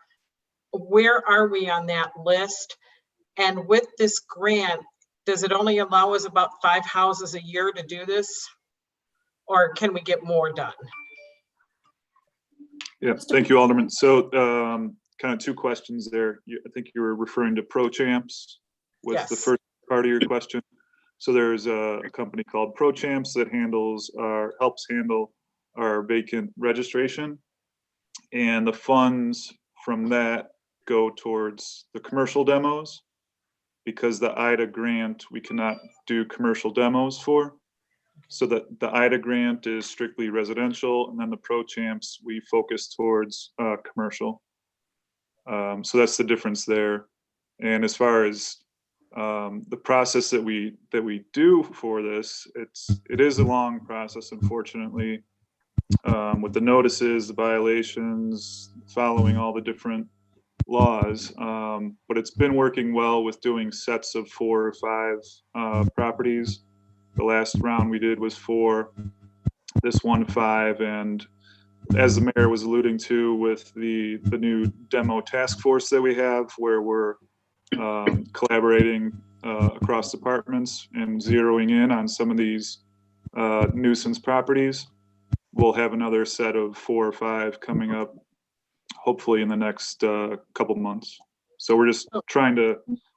Where are we on that list? And with this grant, does it only allow us about 5 houses a year to do this? Or can we get more done? Yeah, thank you, Alderman. So kind of 2 questions there. I think you were referring to ProChamps was Yes. the first part of your question. So there's a company called ProChamps that helps handle our vacant registration. And the funds from that go towards the commercial demos, because the IDA grant, we cannot do commercial demos for. So the IDA grant is strictly residential, and then the ProChamps, we focus towards commercial. So that's the difference there. And as far as the process that we do for this, it is a long process, unfortunately, with the notices, the violations, following all the different laws. But it's been working well with doing sets of 4 or 5 properties. The last round we did was 4, this one 5, and as the mayor was alluding to with the new demo task force that we have, where we're collaborating across departments and zeroing in on some of these nuisance properties, we'll have another set of 4 or 5 coming up, hopefully in the next couple months. So we're just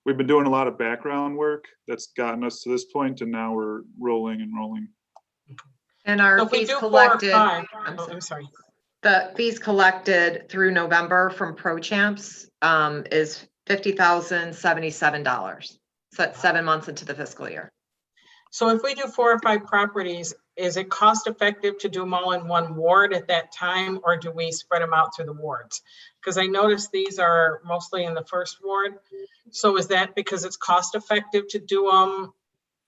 we've been doing a lot of background work that's gotten us to this point, and now we're rolling and rolling. And our So if we fees do 4 or collected, 5, I'm sorry. the fees collected through November from ProChamps is $50,077. So that's 7 months into the fiscal year. So if we do 4 or 5 properties, is it cost effective to do them all in one ward at that time, or do we spread them out through the wards? Because I noticed these are mostly in the first ward. So is that because it's cost effective to do them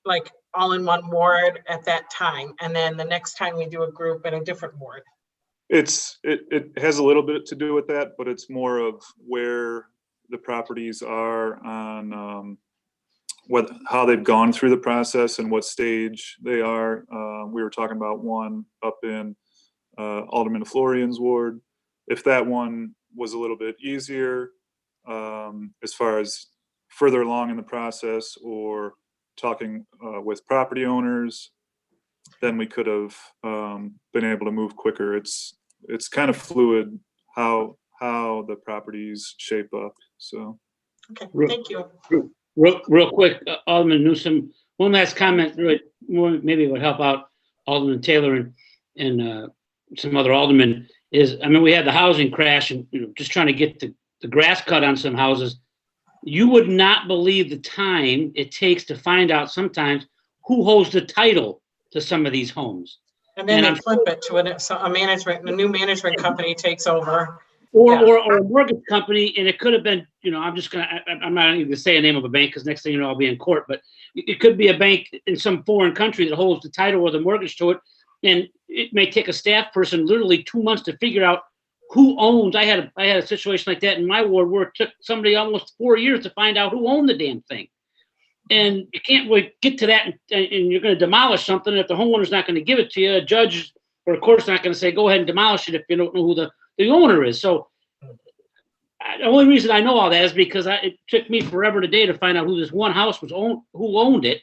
like all in one ward at that time, and then the next time we do a group in a different ward? It has a little bit to do with that, but it's more of where the properties are on how they've gone through the process and what stage they are. We were talking about one up in Alderman Florian's ward. If that one was a little bit easier as far as further along in the process, or talking with property owners, then we could have been able to move quicker. It's kind of fluid how the properties shape up. So. Okay, thank you. Real quick, Alderman Newsom, one last comment, really, maybe it would help out Alderman Taylor and some other aldermen, is, I mean, we had the housing crash and, you know, just trying to get the grass cut on some houses. You would not believe the time it takes to find out sometimes who holds the title to some of these homes. And then they flip it to a new management company takes over. Or a mortgage company, and it could have been, you know, I'm not even gonna say a name of a bank, because next thing you know, I'll be in court, but it could be a bank in some foreign country that holds the title or the mortgage to it, and it may take a staff person literally 2 months to figure out who owns. I had a situation like that in my ward where it took somebody almost 4 years to find out who owned the damn thing. And you can't really get to that, and you're going to demolish something. If the homeowner's not going to give it to you, a judge or a court's not going to say, go ahead and demolish it if you don't know who the owner is. So the only reason I know all that is because it took me forever today to find out who this one house was who owned it.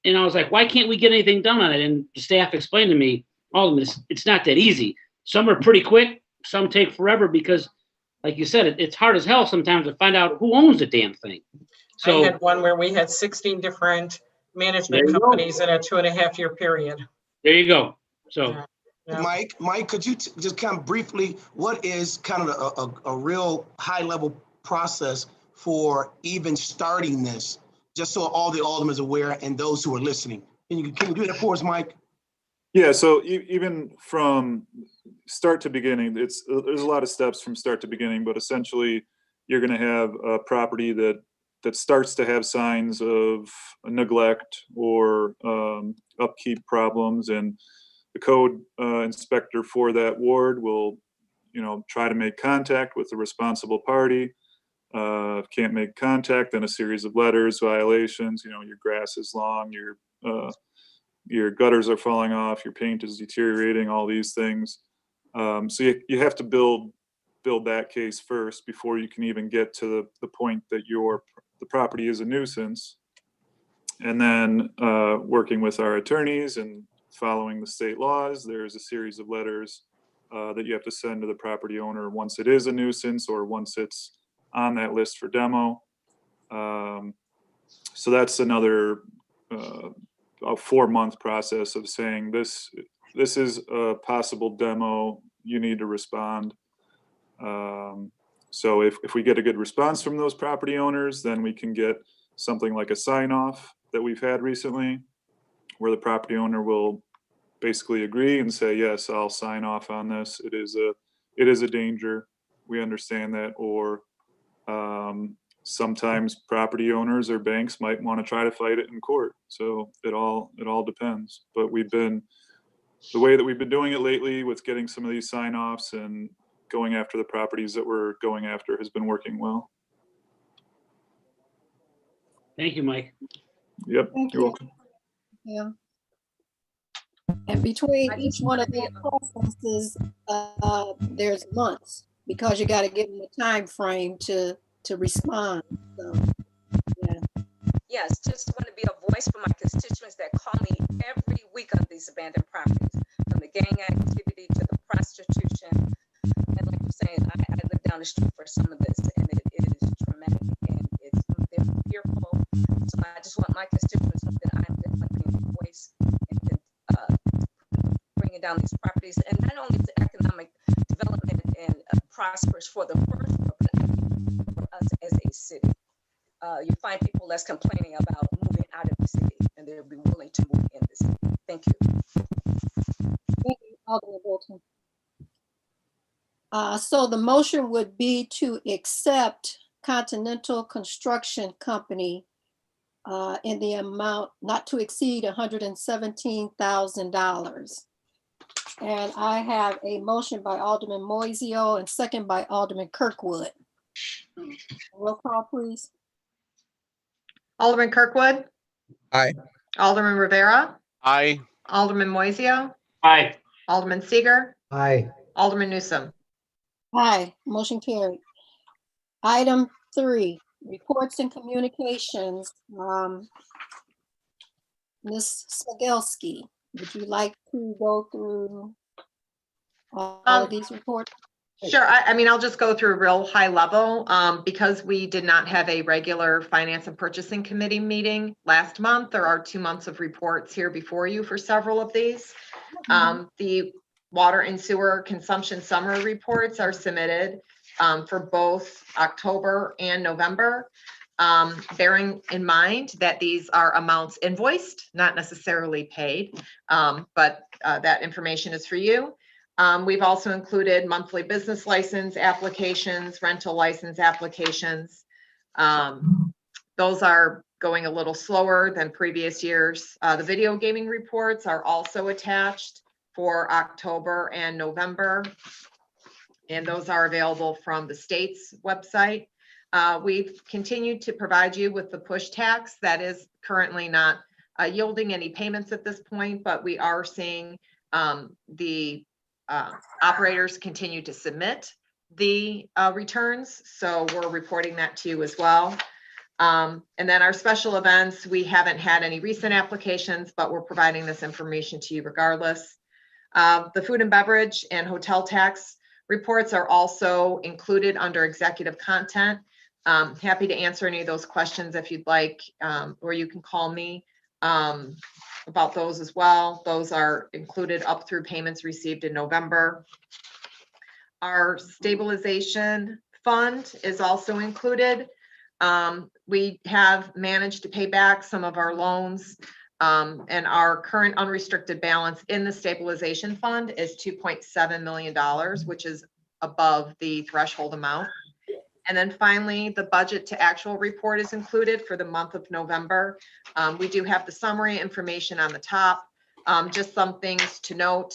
And I was like, why can't we get anything done on it? And the staff explained to me, it's not that easy. Some are pretty quick, some take forever, because like you said, it's hard as hell sometimes to find out who owns the damn thing. So I had one where we had 16 different management companies in a 2.5-year period. There you go. So Yeah. Mike, could you just kind of briefly, what is kind of a real high level process for even starting this, just so all the aldermen are aware and those who are listening? Can you do that for us, Mike? Yeah, so even from start to beginning, there's a lot of steps from start to beginning, but essentially you're going to have a property that starts to have signs of neglect or upkeep problems, and the code inspector for that ward will, try to make contact with the responsible party. Can't make contact, then a series of letters, violations, your grass is long, your gutters are falling off, your paint is deteriorating, all these things. So you have to build that case first before you can even get to the point that the property is a nuisance. And then working with our attorneys and following the state laws, there's a series of letters that you have to send to the property owner once it is a nuisance or once it's on that list for demo. So that's another a 4-month process of saying this is a possible demo, you need to respond. So if we get a good response from those property owners, then we can get something like a sign off that we've had recently, where the property owner will basically agree and say, yes, I'll sign off on this. It is a danger. We understand that. Or sometimes property owners or banks might want to try to fight it in court. So it all depends. But the way that we've been doing it lately with getting some of these sign offs and going after the properties that we're going after has been working well. Thank you, Mike. Yep, Thank you're you. welcome. Yeah. And between each one of these processes, there's months, because you got to give them a time frame to respond. So, yeah. Yes, just want to be a voice for my constituents that call me every week on these abandoned properties, from the gang activity to the prostitution. And like you're saying, I live down the street for some of this, and it is traumatic, and they're fearful. So I just want my constituents to know that I'm definitely being a voice and bringing down these properties. And not only is the economic development and prosperous for the first world, but for us as a city. You find people less complaining about moving out of the city, and they'll be willing to move in the city. Thank you. Thank you, Alderman Bolton. So the motion would be to accept Continental Construction Company in the amount not to exceed $117,000. And I have a motion by Alderman Moiseo and second by Alderman Kirkwood. Roll call, please. Alderman Kirkwood. Aye. Alderman Rivera. Aye. Alderman Moiseo. Aye. Alderman Seager. Aye. Alderman Newsome. Aye, motion carried. Item 3, reports and communications. Ms. Smagelski, would you like to go through all of these reports? Sure. I mean, I'll just go through a real high level because we did not have a regular Finance and Purchasing Committee meeting last month. There are 2 months of reports here before you for several of these. The water and sewer consumption summary reports are submitted for both October and November. Bearing in mind that these are amounts invoiced, not necessarily paid, but that information is for you. We've also included monthly business license applications, rental license applications. Those are going a little slower than previous years. The video gaming reports are also attached for October and November, and those are available from the state's website. We've continued to provide you with the push tax that is currently not yielding any payments at this point, but we are seeing the operators continue to submit the returns. So we're reporting that to you as well. And then our special events, we haven't had any recent applications, but we're providing this information to you regardless. The food and beverage and hotel tax reports are also included under executive content. Happy to answer any of those questions if you'd like, or you can call me about those as well. Those are included up through payments received in November. Our stabilization fund is also included. We have managed to pay back some of our loans And our current unrestricted balance in the stabilization fund is $2.7 million, which is above the threshold amount. And then finally, the budget to actual report is included for the month of November. We do have the summary information on the top. Just some things to note.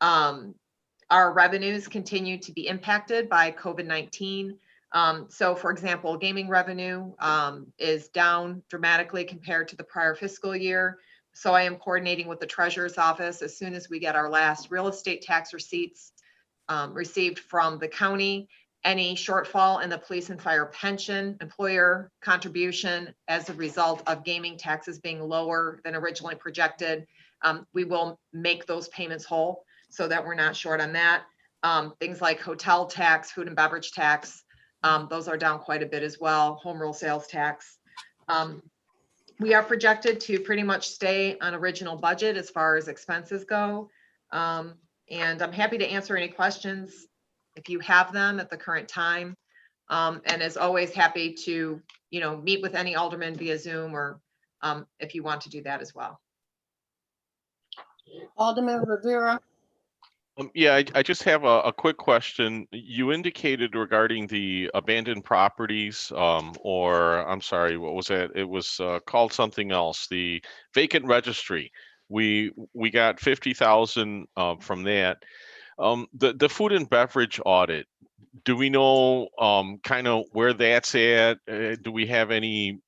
Our revenues continue to be impacted by COVID-19. So for example, gaming revenue is down dramatically compared to the prior fiscal year. So I am coordinating with the treasurer's office as soon as we get our last real estate tax receipts received from the county. Any shortfall in the police and fire pension employer contribution as a result of gaming taxes being lower than originally projected, we will make those payments whole so that we're not short on that. Things like hotel tax, food and beverage tax, those are down quite a bit as well. Home rule sales tax. We are projected to pretty much stay on original budget as far as expenses go. And I'm happy to answer any questions if you have them at the current time. And as always, happy to, meet with any alderman via Zoom or if you want to do that as well. Alderman Rivera. Yeah, I just have a quick question. You indicated regarding the abandoned properties, or I'm sorry, what was it? It was called something else, the vacant registry. We got 50,000 from that. The food and beverage audit, do we know kind of where that's at? Do we have any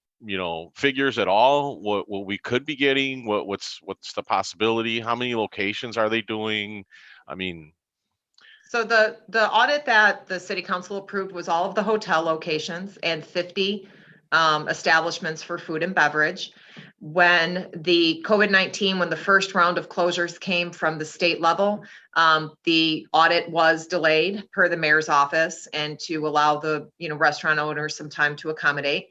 figures at all? What we could be getting? What's the possibility? How many locations are they doing? I mean, so the audit that the city council approved was all of the hotel locations and 50 establishments for food and beverage. When the COVID-19, when the first round of closures came from the state level, the audit was delayed per the mayor's office and to allow the restaurant owners some time to accommodate.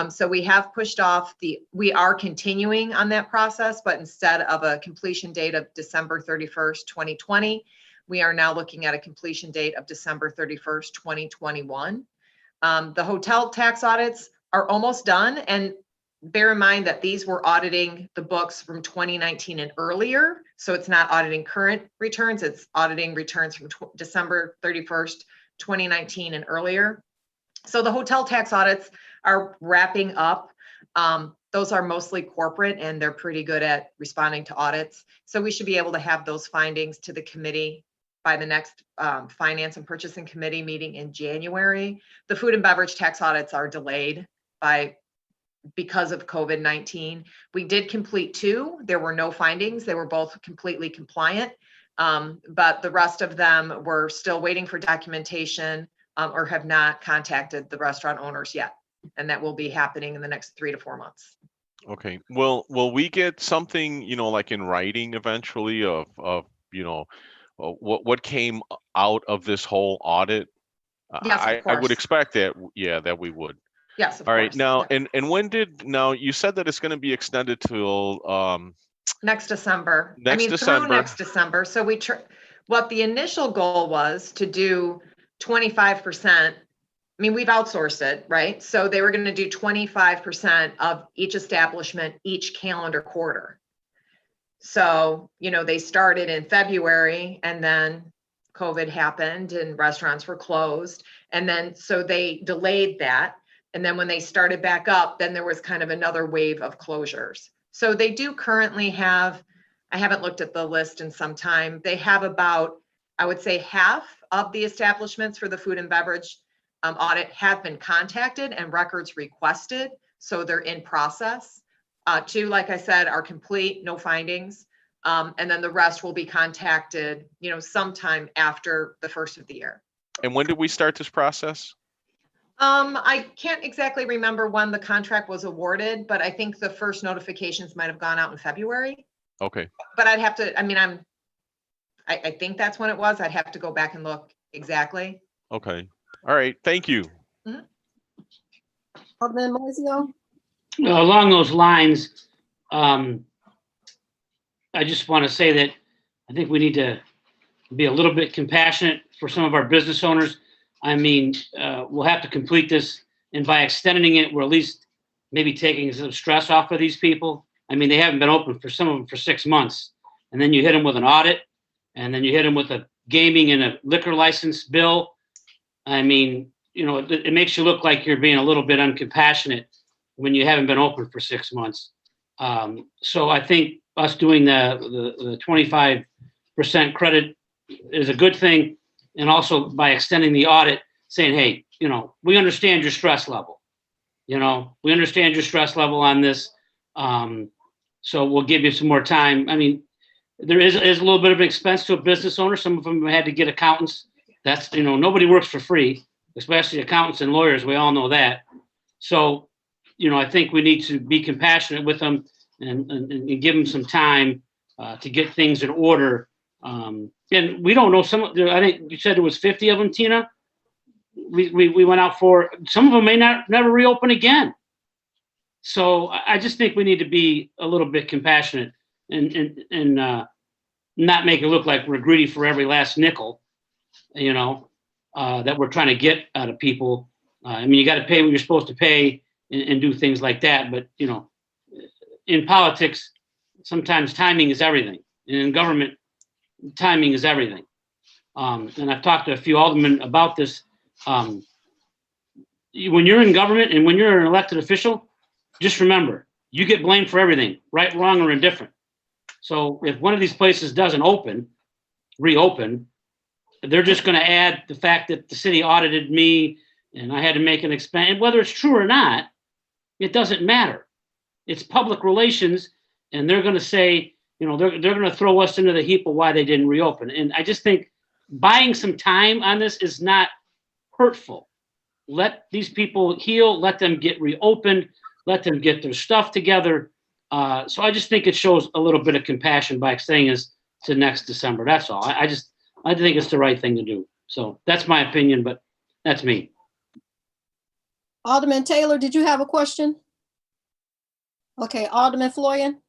So we have pushed off we are continuing on that process, but instead of a completion date of December 31st, 2020, we are now looking at a completion date of December 31st, 2021. The hotel tax audits are almost done. And bear in mind that these were auditing the books from 2019 and earlier. So it's not auditing current returns, it's auditing returns from December 31st, 2019 and earlier. So the hotel tax audits are wrapping up. Those are mostly corporate and they're pretty good at responding to audits. So we should be able to have those findings to the committee by the next Finance and Purchasing Committee meeting in January. The food and beverage tax audits are delayed because of COVID-19. We did complete 2. There were no findings. They were both completely compliant. But the rest of them were still waiting for documentation or have not contacted the restaurant owners yet. And that will be happening in the next 3 to 4 months. okay. Will we get something, like in writing eventually of what came out of this whole audit? Yes, of I would course. expect that, that we would. Yes, of All right. course. Now, Yeah. and when you said that it's going to be extended till Next December. December. Through next December. So what the initial goal was to do 25%. We've outsourced it, right? So they were going to do 25% of each establishment each calendar quarter. So, they started in February and then COVID happened and restaurants were closed. And then, so they delayed that. And then when they started back up, then there was kind of another wave of closures. So they do currently have, I haven't looked at the list in some time. They have about, I would say, half of the establishments for the food and beverage audit have been contacted and records requested. So they're in process. 2, like I said, are complete, no findings. And then the rest will be contacted, sometime after the first of the year. And when did we start this process? I can't exactly remember when the contract was awarded, but I think the first notifications might have gone out in February. Okay. But I'd have to, I think that's when it was. I'd have to go back and look exactly. Okay. All right. Thank you. Mm-hmm. Alderman Moiseo. Along those lines, I just want to say that I think we need to be a little bit compassionate for some of our business owners. We'll have to complete this, and by extending it, we're at least maybe taking some stress off of these people. I mean, they haven't been open for some of them for 6 months. And then you hit them with an audit, and then you hit them with a gaming and a liquor license bill. I mean, you know, it makes you look like you're being a little bit uncompassionate when you haven't been open for 6 months. So I think us doing the 25% credit is a good thing. And also by extending the audit, saying, hey, you know, we understand your stress level. You know, we understand your stress level on this. So we'll give you some more time. I mean, there is a little bit of an expense to a business owner. Some of them had to get accountants. That's, you know, nobody works for free, especially accountants and lawyers. We all know that. So, you know, I think we need to be compassionate with them and give them some time to get things in order. And we don't know I think you said there was 50 of them, Tina. We went out for, some of them may never reopen again. So I just think we need to be a little bit compassionate and not make it look like we're greedy for every last nickel, you know, that we're trying to get out of people. I mean, you got to pay what you're supposed to pay and do things like that. But, you know, in politics, sometimes timing is everything. And in government, timing is everything. And I've talked to a few aldermen about this. When you're in government and when you're an elected official, just remember, you get blamed for everything, right, wrong, or indifferent. So if one of these places doesn't reopen, they're just going to add the fact that the city audited me and I had to make an expense. And whether it's true or not, it doesn't matter. It's public relations, and they're going to say, you know, they're going to throw us into the heap of why they didn't reopen. And I just think buying some time on this is not hurtful. Let these people heal. Let them get reopened. Let them get their stuff together. So I just think it shows a little bit of compassion by extending us to next December. That's all. I think it's the right thing to do. So that's my opinion, but that's me. Alderman Taylor, did you have a question? Okay, Alderman Florian.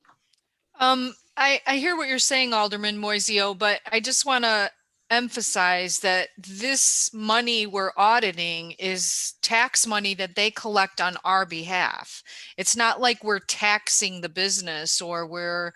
I hear what you're saying, Alderman Moiseo, but I just want to emphasize that this money we're auditing is tax money that they collect on our behalf. It's not like we're taxing the business or we're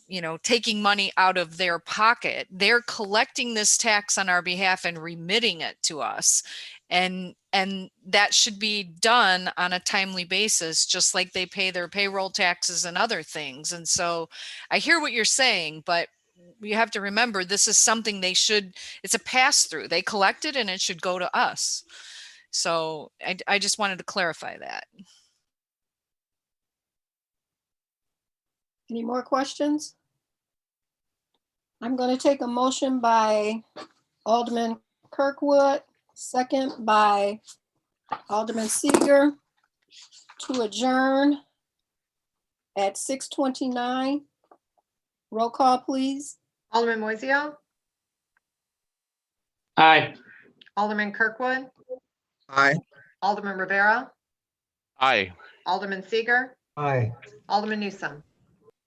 you know, taking money out of their pocket. They're collecting this tax on our behalf and remitting it to us. And that should be done on a timely basis, just like they pay their payroll taxes and other things. And so I hear what you're saying, but you have to remember, this is something it's a pass through. They collect it and it should go to us. So I just wanted to clarify that. Any more questions? I'm going to take a motion by Alderman Kirkwood, second by Alderman Seeger to adjourn at 6:29. Roll call, please. Alderman Moiseo, Aye. Alderman Kirkwood, Aye. Alderman Rivera, Aye. Alderman Seeger, Aye. Alderman Newsome.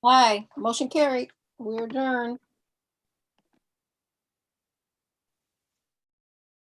Aye, motion carried. We're adjourned.